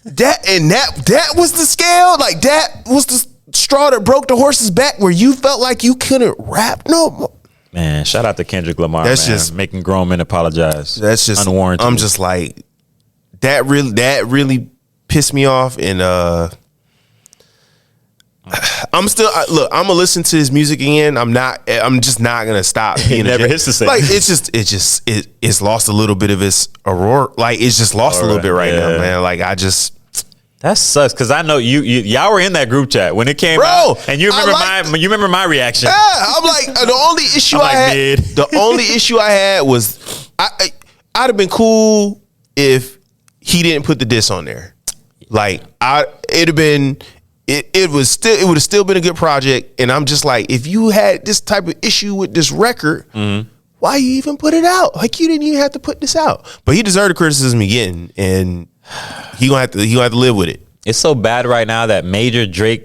That was the scale. Like that was the straw that broke the horse's back where you felt like you couldn't rap no more. Man, shout out to Kendrick Lamar. That's man. just making grown men apologize. That's just unwarranted. I'm just like that really pissed me off, and I'm still look. I'm gonna listen to his music again. I'm just not gonna stop. It never hits the same. Like it's lost a little bit of its aurora. Like it's just lost a little bit right now, man. Like I just. That sucks because I know y'all were in that group chat when it came out, and you remember my reaction. Yeah, I'm like the only issue I had was I'd have been cool if he didn't put the diss on there. Like it would have still been a good project, and I'm just like, if you had this type of issue with this record, why you even put it out? Like you didn't even have to put this out. But he deserved the criticism again, and he gonna have to live with it. It's so bad right now that major J.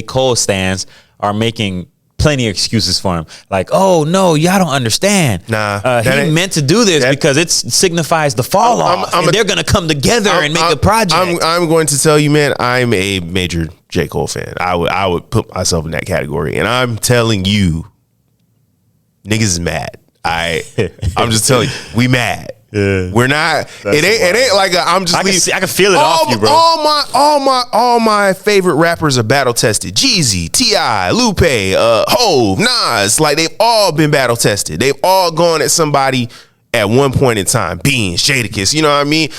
Cole stans are making plenty of excuses for him. Like, oh no, y'all don't understand. Nah, he meant to do this because it signifies the fall off, and they're gonna come together and make a project. I'm going to tell you, man, I'm a major J. Cole fan. I would put myself in that category, and I'm telling you, niggas is mad. I'm just telling you, we mad. Yeah. We're not. It ain't like I'm just. I can feel it off you, bro. All my favorite rappers are battle tested. Jeezy, T.I., Lupe, Hove, Nas. Like they've all been battle tested. They've all gone at somebody at one point in time. Beans, Jadakiss. You know what I mean?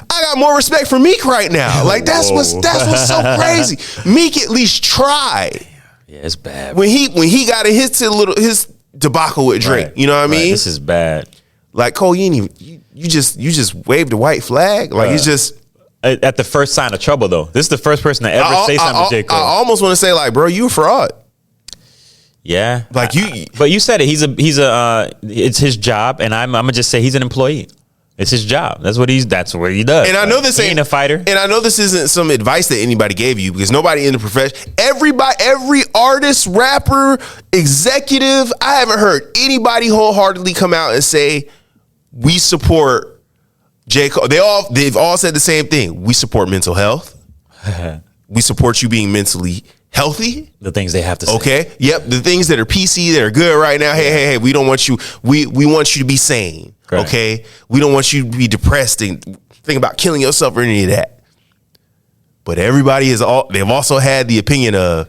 I got more respect for Meek right now. Like that's what's so crazy. Meek at least tried. Yeah, it's bad. When he got his debacle with Drake. Right. You know what I mean? This is bad. Like Cole, you just waved a white flag. Like it's just at the first sign of trouble though. This is the first person to ever say something to J. Cole. I almost want to say like, bro, you a fraud. Yeah, like but you said it. It's his job, and I'm gonna just say he's an employee. It's his job. That's what he does. And I know this ain't a fighter. And I know this isn't some advice that anybody gave you because nobody in the profession, every artist, rapper, executive, I haven't heard anybody wholeheartedly come out and say we support J. Cole. They've all said the same thing. We support mental health. We support you being mentally healthy. The things they have to say. Okay. Yep. The things that are PC that are good right now. Hey. We don't want you. We want you to be sane. Correct. Okay. We don't want you to be depressed and think about killing yourself or any of that. But everybody they've also had the opinion of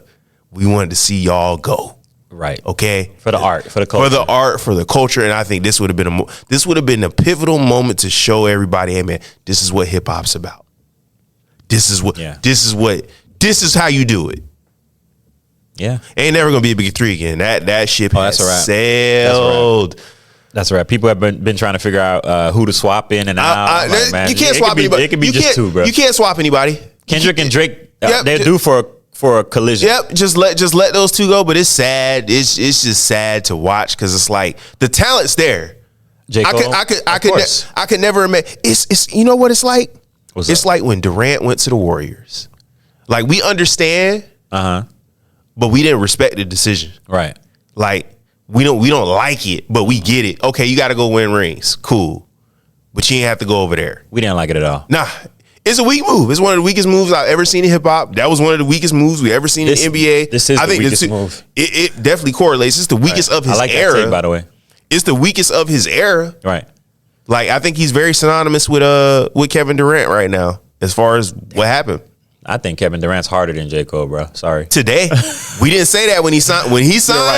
we wanted to see y'all go. Right. Okay. For the art, for the culture. For the art, for the culture. And I think this would have been a pivotal moment to show everybody, hey man, this is what hip hop's about. This is how you do it. Yeah. Ain't never gonna be a big three again. That ship has sailed. That's right. People have been trying to figure out who to swap in and out. Like, man, you can't swap anybody. It could be just two, bro. You can't swap anybody. Kendrick and Drake, they're due for a collision. Yep. Just let those two go. But it's sad. It's just sad to watch because it's like the talent's there. J. Cole, I could never imagine. It's you know what it's like. It's like when Durant went to the Warriors. Like we understand, but we didn't respect the decision. Right. Like we don't like it, but we get it. Okay, you got to go win rings. Cool, but you ain't have to go over there. We didn't like it at all. Nah, It's a weak move. It's one of the weakest moves I've ever seen in hip hop. That was one of the weakest moves we ever seen in the NBA. This is the weakest move. It definitely correlates. It's the weakest of his I like era. that take, by the way. It's the weakest of his era. Right. Like, I think he's very synonymous with Kevin Durant right now as far as what happened. I think Kevin Durant's harder than J. Cole, bro. Sorry. Today, we didn't say that when he signed. When he signed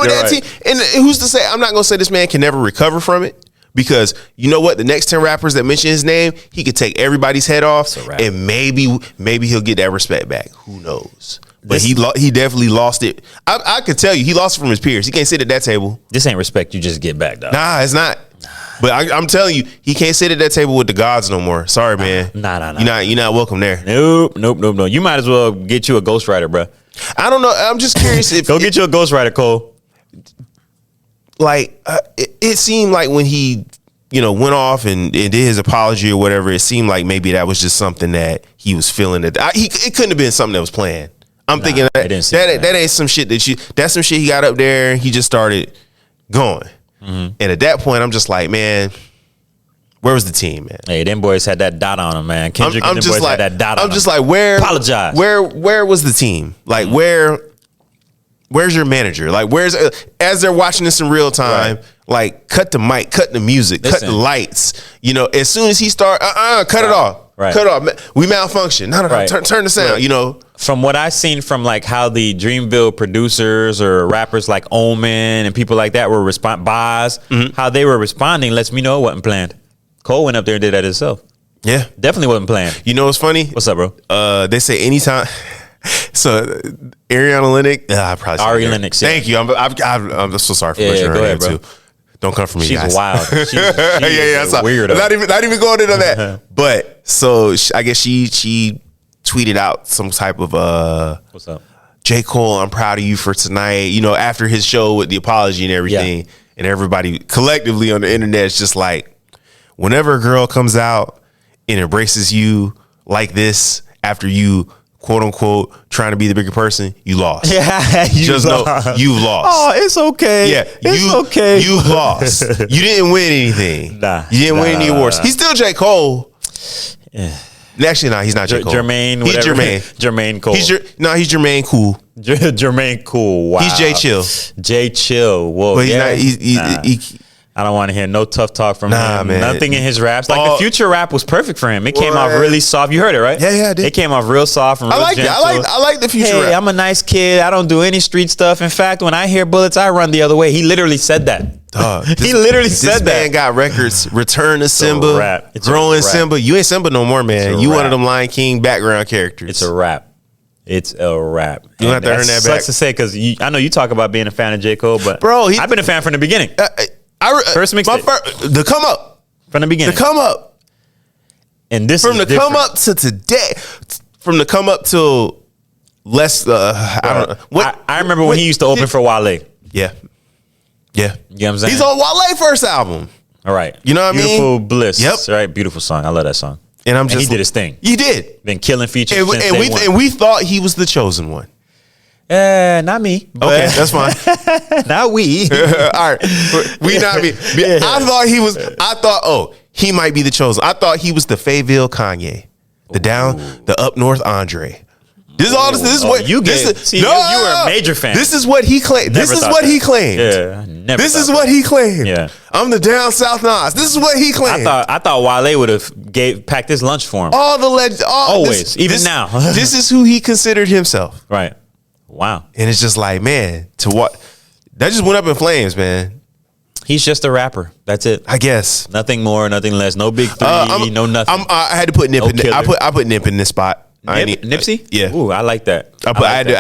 with that team. And who's to say? I'm not gonna say this man can never recover from it. Because you know what, the next 10 rappers that mention his name, he could take everybody's head off, and maybe he'll get that respect back. Who knows? But he definitely lost it. I could tell you, he lost it from his peers. He can't sit at that table. This ain't respect you just get back, dog. Nah, it's not. But I'm telling you, he can't sit at that table with the gods no more. Sorry, man. Nah. You're not welcome there. Nope. You might as well get you a ghostwriter, bro. I don't know. I'm just curious if go get you a ghostwriter, Cole. Like it seemed like when he, went off and did his apology or whatever, it seemed like maybe that was just something that he was feeling. It couldn't have been something that was planned. I'm thinking that ain't some shit that's some shit he got up there and he just started going. Mm-hmm. And at that point, I'm just like, man, where was the team, man? Hey, them boys had that dot on them, man. Kendrick and them boys had that dot on them. I'm just like, where? Apologize. Where was the team? Like, where's your manager? Like, as they're watching this in real time, like, cut the mic, cut the music, cut the lights. As soon as he start, cut it off. Right. Cut it off. We malfunction. No. Turn the sound, From what I've seen from like how the Dreamville producers or rappers like Omen and people like that were how they were responding lets me know it wasn't planned. Cole went up there and did that himself. Yeah. Definitely wasn't planned. You know what's funny? What's up, bro? They say anytime. So Ariana Lennox, I probably Ari Lennox. Yeah. Thank you. I'm so sorry for butchering her name too. Don't come for me, she's guys. wild. She's weird. Not even going into that. But so I guess she tweeted out some type of what's up, J. Cole, I'm proud of you for tonight. After his show with the apology and everything, and everybody collectively on the internet is just like, whenever a girl comes out and embraces you like this after you, quote unquote, trying to be the bigger person, you lost. Yeah, just know you've lost. Oh, it's okay. Yeah, it's okay. You lost. You didn't win anything. You didn't win any awards. He's still J. Cole. Yeah. Actually, no, he's not J. Cole. Jermaine, he's whatever. Jermaine Cole. He's Jermaine Cool. Jermaine Cool. Wow. He's J. Chill. J. Chill. Whoa. But he's not. I don't want to hear no tough talk from him. Man. Nothing in his raps. Like the Future rap was perfect for him. It came off really soft. You heard it, right? Yeah, I did. It came off real soft and real gentle. I like the Future rap. I'm a nice kid. I don't do any street stuff. In fact, when I hear bullets, I run the other way. He literally said that. He literally said that. This man got records. Return to Simba. Growing Simba. You ain't Simba no more, man. You one of them Lion King background characters. It's a rap. It's a rap. You don't have to earn that back. Sucks to say because I know you talk about being a fan of J. Cole, but bro, I've been a fan from the beginning. First mixtape. The come up. From the beginning. The come up. And this from is the come up to today. From the come up till less. I don't know. I remember when he used to open for Valle. Yeah. You know what I'm saying? He's on Wale's first album. All right. You know what I mean? Beautiful Bliss. Yep. Right. Beautiful song. I love that song. And he did his thing. He did. Been killing features and we thought he was the chosen one. Not me. Okay, that's fine. Not we. All right. We not me. Yeah. I thought, he might be the chosen. I thought he was the Fayetteville Kanye. The up north Andre. This is all this is what you get. You were a major fan. This is what he claimed. This is what he claimed. Yeah. This is what he claimed. Yeah. I'm the down south Nas. This is what he claimed. I thought Wale would have packed his lunch for him. All the legends. Always. Even now. This is who he considered himself. Right. Wow. And it's just like, man, to what? That just went up in flames, man. He's just a rapper. That's it. I guess. Nothing more, nothing less. No big three, no nothing. I had to put Nip in there. I put Nip in this spot. Nipsey? Yeah. Ooh, I like that. I had to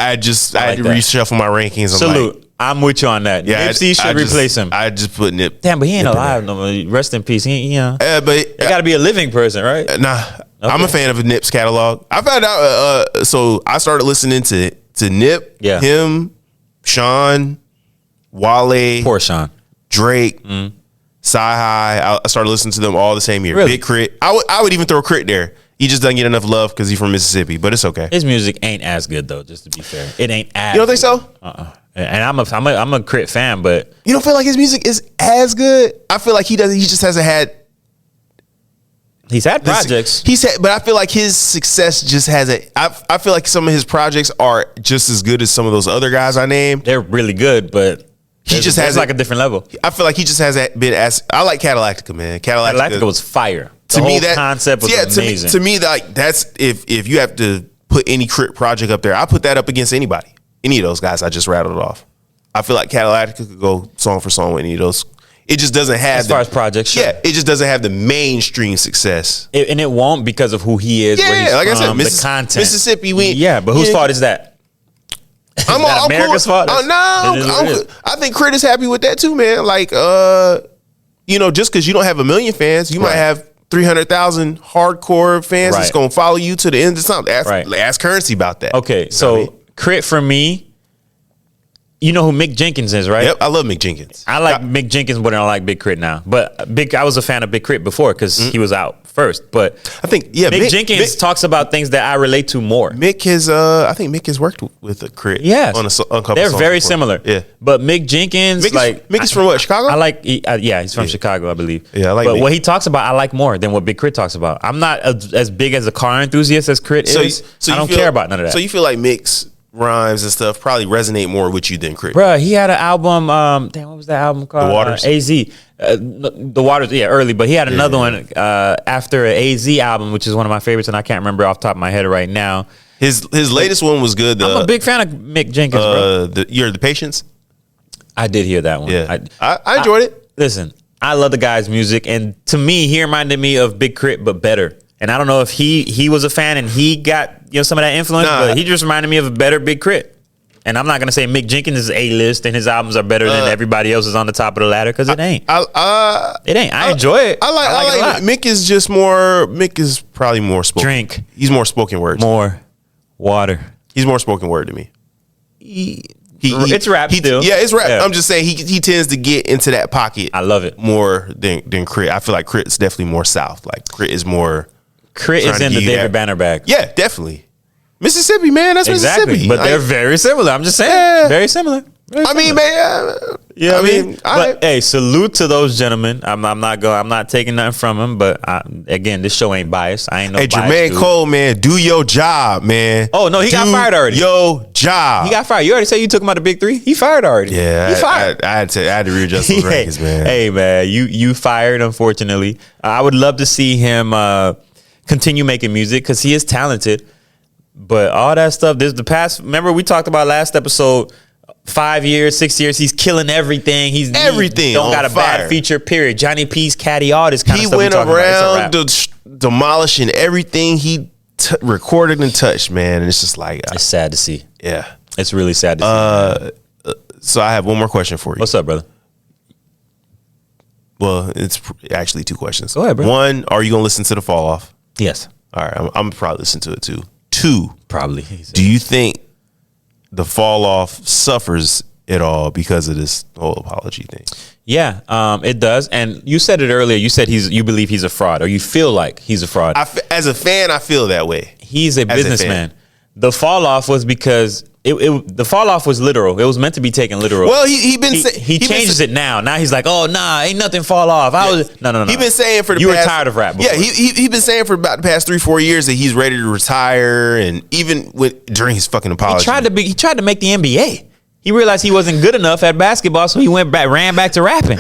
reshuffle my rankings. Salute. I'm with you on that. Yeah, Nipsey should replace him. I just put Nip. Damn, but he ain't alive no more. Rest in peace. But it got to be a living person, right? Nah. Okay. I'm a fan of Nip's catalog. I found out, so I started listening to Nip, him, Sean, Wale, poor Sean, Drake, Sci-Hi. I started listening to them all the same year. Really? Big Crit. I would even throw Crit there. He just doesn't get enough love because he's from Mississippi, but it's okay. His music ain't as good though. Just to be fair, it ain't as. You don't think so? And I'm a Crit fan, but you don't feel like his music is as good. I feel like he doesn't. He just hasn't had He's had projects. But I feel like his success just hasn't. I feel like some of his projects are just as good as some of those other guys I named. They're really good, but he just has like a different level. I feel like he just hasn't been as. I like Catalactica, man. Catalactica was fire. To me, that concept was amazing. To me, like that's if you have to put any Crit project up there, I put that up against anybody. Any of those guys I just rattled off. I feel like Catalactica could go song for song with any of those. It just doesn't have as far as projects. Sure. Yeah, it just doesn't have the mainstream success, and it won't because of who he is. Yeah, where he's like from, I said, the content. Mississippi. But whose fault is that? I'm America's cool. fault. I think Crit is happy with that too, man. Like, just because you don't have 1 million fans, you might have 300,000 hardcore fans that's gonna follow you to the end of something. Ask Currency about that. Okay, so Crit for me. You know who Mick Jenkins is, right? Yep, I love Mick Jenkins. I like Mick Jenkins more than I like Big Crit now. But I was a fan of Big Crit before because he was out first. But I think Mick Jenkins talks about things that I relate to more. Mick has I think Mick has worked with a Crit. Yes, on a couple. They're very before. similar. Yeah, but Mick Jenkins, Mick is from what, Chicago? I like. He's from Chicago, I believe. Yeah, I like. But Mick. what he talks about, I like more than what Big Crit talks about. I'm not as big as a car enthusiast as Crit is. So I don't care about none of that. So you feel like Mick's rhymes and stuff probably resonate more with you than Crit. Bruh, he had an album. What was that album called? The Waters. AZ. The Waters. Yeah, early, but he had another one after an AZ album, which is one of my favorites, and I can't remember off the top of my head right now. His latest one was good. I'm a big fan of Mick Jenkins, bro. You're the Patience. I did hear that one. Yeah, I enjoyed it. Listen, I love the guy's music, and to me, he reminded me of Big Crit, but better. And I don't know if he was a fan and he got some of that influence, but he just reminded me of a better Big Crit. And I'm not gonna say Mick Jenkins is A-list and his albums are better than everybody else's on the top of the ladder because it ain't. It ain't. I enjoy it. I like Mick is just more. Mick is probably more spoken. Drink. He's more spoken word. More water. He's more spoken word to me. It's rap still. Yeah, it's rap. Yeah. I'm just saying he tends to get into that pocket. I love it more than Crit. I feel like Crit's definitely more South. Like Crit is more. Crit is in the David Banner bag. Yeah, definitely. Mississippi, man. That's exactly. Mississippi. But they're very similar. I'm just saying. Very similar. I mean, man. Yeah, hey, salute to those gentlemen. I'm not taking nothing from them, but again, this show ain't biased. I ain't no. Hey, Jermaine Cole, man, do your job, man. Oh no, he got fired already. Your job. He got fired. You already said you took him out of Big Three. He fired already. Yeah, he fired. I had to readjust those rankings, man. Hey, man, you fired. Unfortunately, I would love to see him continue making music because he is talented. But all that stuff, there's the past. Remember, we talked about last episode. 5 years, 6 years, he's killing everything. He don't got a bad feature. Period. Johnny P's Caddy, all this kind of stuff. He went around demolishing everything he recorded and touched, man. And it's just like it's sad to see. Yeah, it's really sad to see. So I have one more question for you. What's up, brother? Well, it's actually two questions. Go ahead, bro. One, are you gonna listen to the Fall Off? Yes. All right, I'm probably listen to it too. Two, probably. Do you think the Fall Off suffers at all because of this whole apology thing? Yeah, it does. And you said it earlier. You said you believe he's a fraud, or you feel like he's a fraud. As a fan, I feel that way. He's a businessman. The fall off was because the fall off was literal. It was meant to be taken literal. Well, he changes it now. Now he's like, oh nah, ain't nothing fall off. No. He been saying for the you were tired of rap. Before. Yeah, he been saying for about the past 3-4 years that he's ready to retire, and even during his fucking apology, he tried to make the NBA. He realized he wasn't good enough at basketball, so he ran back to rapping.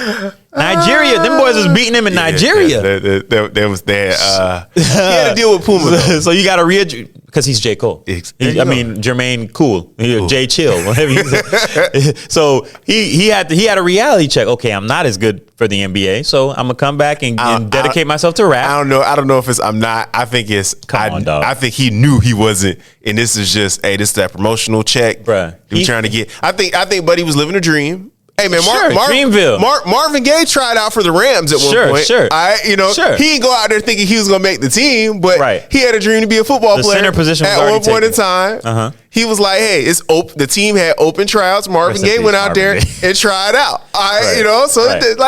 Nigeria, them boys was beating him in Nigeria. That was that. He had to deal with Puma. So you got to because he's J. Cole. Jermaine Cool. J. Chill. Whatever you say. So he had a reality check. Okay, I'm not as good for the NBA, so I'm gonna come back and dedicate myself to rap. I don't know if it's I'm not. I think it's Come on, dog. I think he knew he wasn't, and this is just this is that promotional check, bruh. He's trying to get. I think Buddy was living a dream. Hey man, Dreamville. Marvin Gaye tried out for the Rams at one point. Sure. He didn't go out there thinking he was gonna make the team, but he had a dream to be a football player. Center position was at one point in time. He was like, "Hey, it's open." The team had open tryouts. Marvin Gaye went out there and tried out.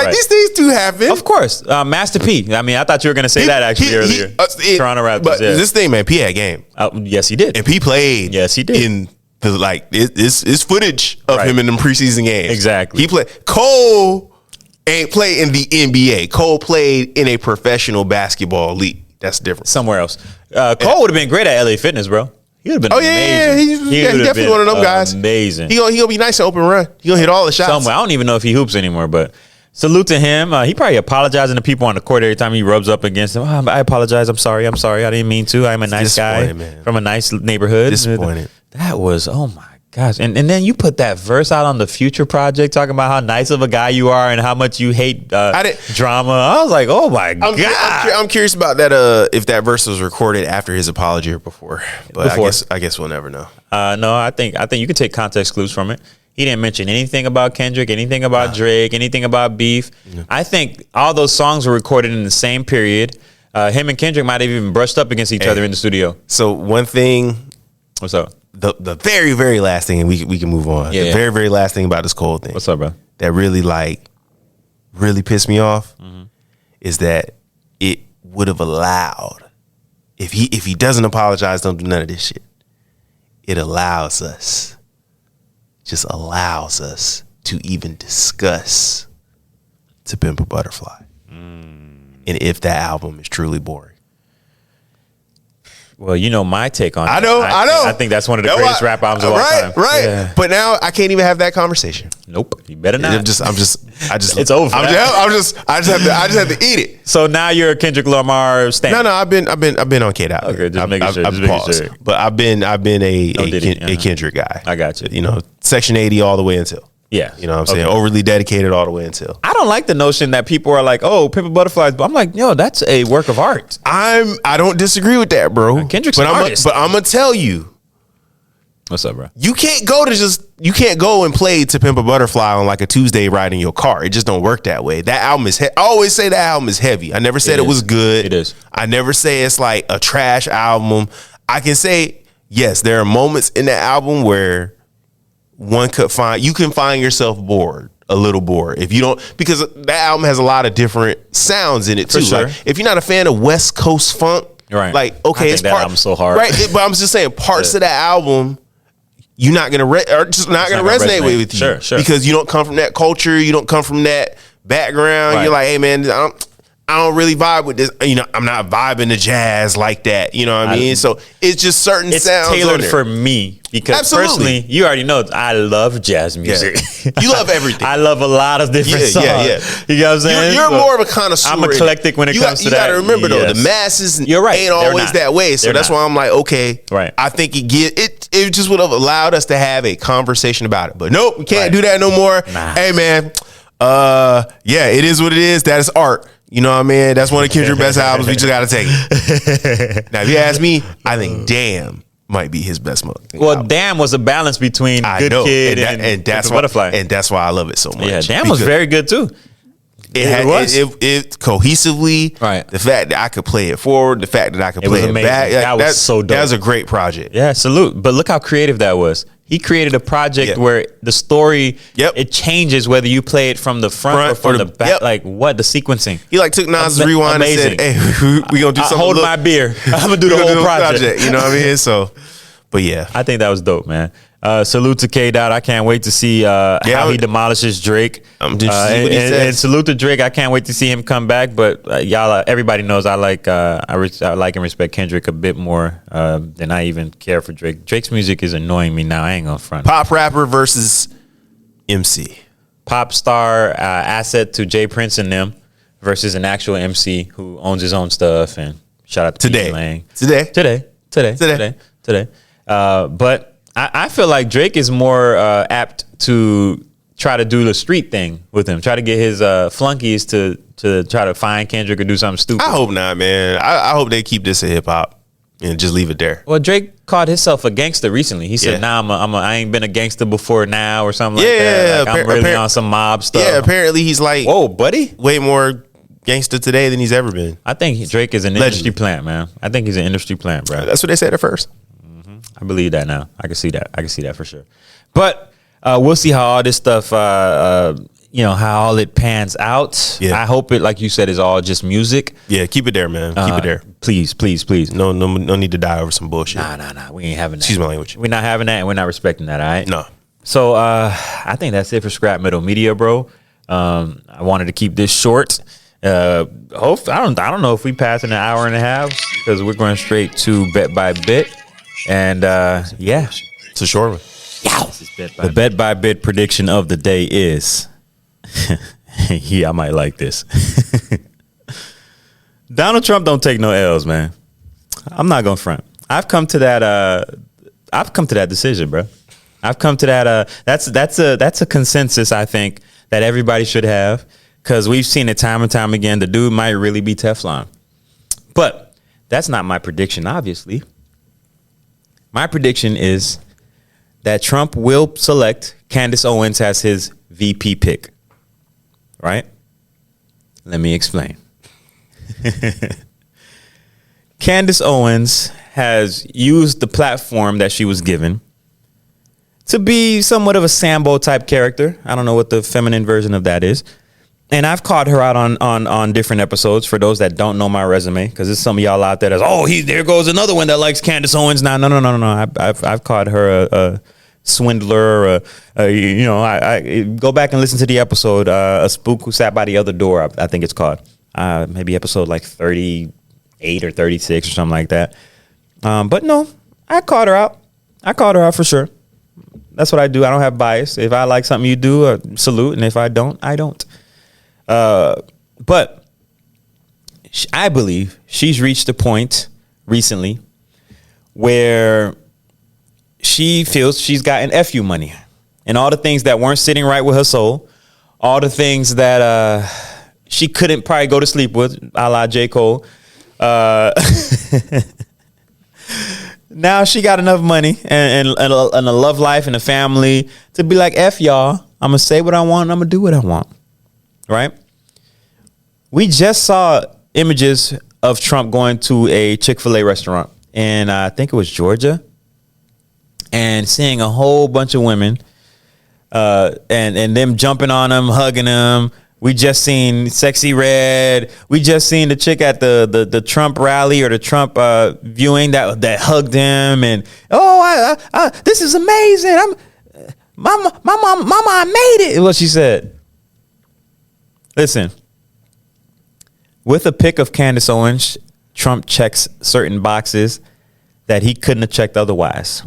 These things do happen. Of course, Master P. I mean, I thought you were gonna say that actually earlier. Toronto Raptors. But this thing, man, P had game. Yes, he did. And P played. Yes, he did. It's footage of him in them preseason games. Exactly. He played. Cole ain't played in the NBA. Cole played in a professional basketball league. That's different. Somewhere else. Cole would have been great at LA Fitness, bro. He would have been amazing. He definitely one of them guys. Amazing. He gonna be nice and open run. He gonna hit all the shots. Somewhere. I don't even know if he hoops anymore, but salute to him. He probably apologizing to people on the court every time he rubs up against them. Oh, I apologize. I'm sorry. I didn't mean to. I'm a nice guy from a nice neighborhood. Disappointed. That was, oh my gosh. And then you put that verse out on the Future project talking about how nice of a guy you are and how much you hate drama. I was like, oh my God. I'm curious about that. If that verse was recorded after his apology or before. But I guess we'll never know. No, I think you could take context clues from it. He didn't mention anything about Kendrick, anything about Drake, anything about beef. I think all those songs were recorded in the same period. Him and Kendrick might have even brushed up against each other in the studio. So one thing. What's up? The very, very last thing, and we can move on. The very, very last thing about this Cole thing. What's up, bro? That really pissed me off is that it would have allowed, if he doesn't apologize, don't do none of this shit. It allows us to even discuss To Pimp a Butterfly. And if that album is truly boring. Well, you know my take on it. I know. I think that's one of the greatest rap albums of all time. Right. Yeah. But now I can't even have that conversation. Nope. You better not. It's over. I just have to eat it. So now you're a Kendrick Lamar stan. No, I've been on K-Dot. Okay, just making sure. But I've been a Kendrick guy. I got you. You know, Section 80 all the way until. Yeah. You know what I'm saying? Overly dedicated all the way until. I don't like the notion that people are like, oh, Pimp a Butterfly. But I'm like, yo, that's a work of art. I don't disagree with that, bro. Kendrick's an artist. But I'm going to tell you. What's up, bro? You can't go and play To Pimp a Butterfly on like a Tuesday ride in your car. It just don't work that way. That album is I always say that album is heavy. I never said it was good. It is. I never say it's like a trash album. I can say, yes, there are moments in that album where you can find yourself a little bored if you don't, because that album has a lot of different sounds in it too. Sure. Like, if you're not a fan of West Coast funk, right? Like, okay, it's part. I'm so hard, right? But I'm just saying, parts of that album you're not gonna resonate with you, sure, because you don't come from that culture, you don't come from that background. Right. You're like, hey man, I don't really vibe with this. You know, I'm not vibing to jazz like that. You know what I mean? So it's just certain sounds. It's tailored for me because personally, you already know I love jazz music. Yeah. You love everything. I love a lot of different songs. Yeah. You know what I'm saying? You're more of a connoisseur. I'm eclectic when it comes to that. You got to remember though, the masses ain't always that way. So that's why I'm like, okay, right. I think it just would have allowed us to have a conversation about it. But nope, we can't do that no more. Nah. Hey man, it is what it is. That is art. You know what I mean? That's one of Kendrick's best albums. We just got to take it. Now, if you ask me, I think Damn might be his best album. Well, Damn was a balance between Good Kid and that's Butterfly. And that's why I love it so much. Yeah, Damn was very good too. It cohesively, right. The fact that I could play it forward, the fact that I could play it back. That was so dope. That was a great project. Yeah, salute. But look how creative that was. He created a project where the story, it changes whether you play it from the front or from the back. Yep. Like what? The sequencing. He like took Nas' rewind and said, hey, we going to do something. Hold my beer. I'm going to do the whole project. You know what I mean? So, but yeah. I think that was dope, man. Salute to K-Dot. I can't wait to see how he demolishes Drake. I'm interested to see what he says. And salute to Drake. I can't wait to see him come back. But y'all, everybody knows I like and respect Kendrick a bit more than I even care for Drake. Drake's music is annoying me now. I ain't gonna front. Pop rapper versus MC. Pop star asset to Jay Prince and them versus an actual MC who owns his own stuff. And shout out to Today. But I feel like Drake is more apt to try to do the street thing with him. Try to get his flunkies to try to find Kendrick or do something stupid. I hope not, man. I hope they keep this in hip hop and just leave it there. Well, Drake called himself a gangster recently. He said, I ain't been a gangster before now or something like that. Like, I'm really on some mob stuff. Yeah, apparently he's like, whoa, buddy. Way more gangster today than he's ever been. I think Drake is an industry plant, man. I think he's an industry plant, bro. That's what they said at first. I believe that now. I can see that for sure. But we'll see how all this stuff, how all it pans out. Yeah. I hope it, like you said, is all just music. Yeah, keep it there, man. Keep it there. Please. No need to die over some bullshit. Nah. We ain't having that. Excuse my language. We're not having that, and we're not respecting that, all right? No. So I think that's it for Scrap Metal Media, bro. I wanted to keep this short. Hope I don't know if we pass in an hour and a half because we're going straight to bet by bit, and yeah, It's a short one. the bet by bit prediction of the day is, yeah, I might like this. Donald Trump don't take no L's, man. I'm not gonna front. I've come to that decision, bro. I've come to that. That's a consensus I think that everybody should have, because we've seen it time and time again. The dude might really be Teflon, but that's not my prediction. Obviously, my prediction is that Trump will select Candace Owens as his VP pick. Right? Let me explain. Candace Owens has used the platform that she was given to be somewhat of a Sambo type character. I don't know what the feminine version of that is. And I've called her out on different episodes for those that don't know my resume, because there's some of y'all out there that's, there goes another one that likes Candace Owens. No. I've called her a swindler. I go back and listen to the episode, A Spook Who Sat by the Other Door, I think it's called. Maybe episode like 38 or 36 or something like that. But no, I called her out. I called her out for sure. That's what I do. I don't have bias. If I like something you do, salute. And if I don't, I don't. But I believe she's reached a point recently where she feels she's gotten FU money, and all the things that weren't sitting right with her soul, all the things that she couldn't probably go to sleep with, a la J. Cole. Now she got enough money and a love life and a family to be like, F y'all, I'm going to say what I want and I'm going to do what I want. Right? We just saw images of Trump going to a Chick-fil-A restaurant, and I think it was Georgia, and seeing a whole bunch of women and them jumping on him, hugging him. We just seen Sexy Red. We just seen the chick at the Trump rally or the Trump viewing that hugged him, and this is amazing. Mama, I made it. What she said. Listen, with a pick of Candace Owens, Trump checks certain boxes that he couldn't have checked otherwise.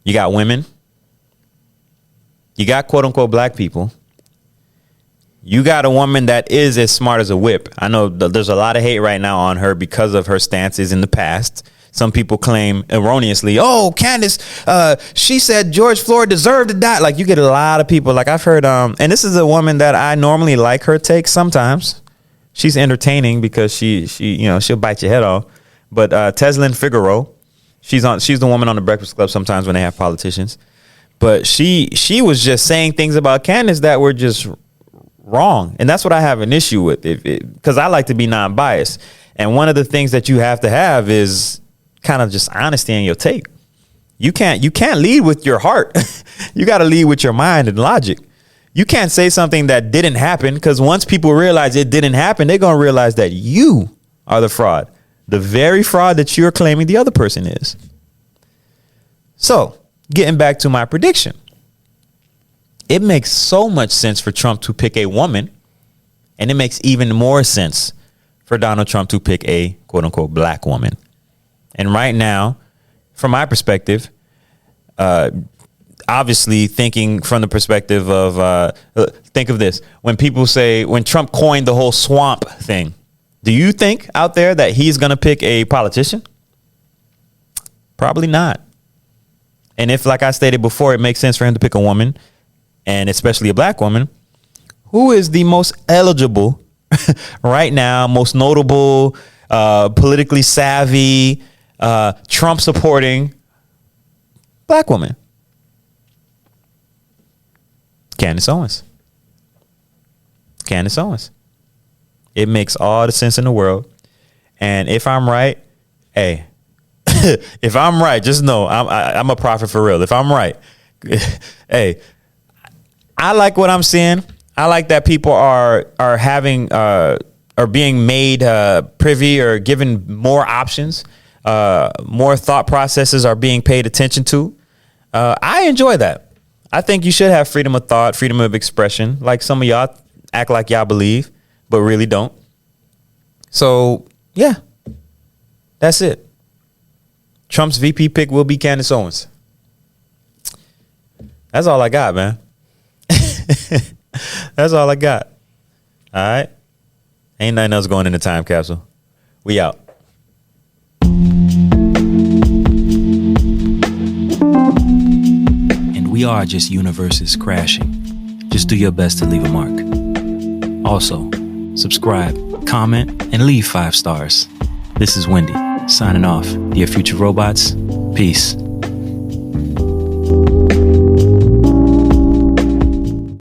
You got women. You got quote unquote black people. You got a woman that is as smart as a whip. I know there's a lot of hate right now on her because of her stances in the past. Some people claim erroneously, Candace, she said George Floyd deserved to die. Like, you get a lot of people. Like, I've heard, and this is a woman that I normally like her take sometimes. She's entertaining because she'll bite your head off. But Teslyn Figaro, she's the woman on the Breakfast Club sometimes when they have politicians. But she was just saying things about Candace that were just wrong. And that's what I have an issue with, because I like to be non-biased. And one of the things that you have to have is kind of just honesty in your take. You can't lead with your heart. You got to lead with your mind and logic. You can't say something that didn't happen, because once people realize it didn't happen, they're going to realize that you are the fraud. The very fraud that you're claiming the other person is. So, getting back to my prediction. It makes so much sense for Trump to pick a woman, and it makes even more sense for Donald Trump to pick a quote unquote black woman. And right now, from my perspective, obviously thinking from the perspective of, think of this. When Trump coined the whole swamp thing, do you think out there that he's going to pick a politician? Probably not. And if, like I stated before, it makes sense for him to pick a woman, and especially a black woman, who is the most eligible right now, most notable, politically savvy, Trump supporting black woman? Candace Owens. Candace Owens. It makes all the sense in the world. And if I'm right, hey, if I'm right, just know I'm a prophet for real. If I'm right, hey, I like what I'm seeing. I like that people are being made privy or given more options. More thought processes are being paid attention to. I enjoy that. I think you should have freedom of thought, freedom of expression, like some of y'all act like y'all believe. but really don't. So, yeah, that's it. Trump's VP pick will be Candace Owens. That's all I got, man. That's all I got. All right. Ain't nothing else going in the time capsule. We out. And we are just universes crashing. Just do your best to leave a mark. Also, subscribe, comment, and leave 5 stars. This is Wendy, signing off. Dear future robots, peace.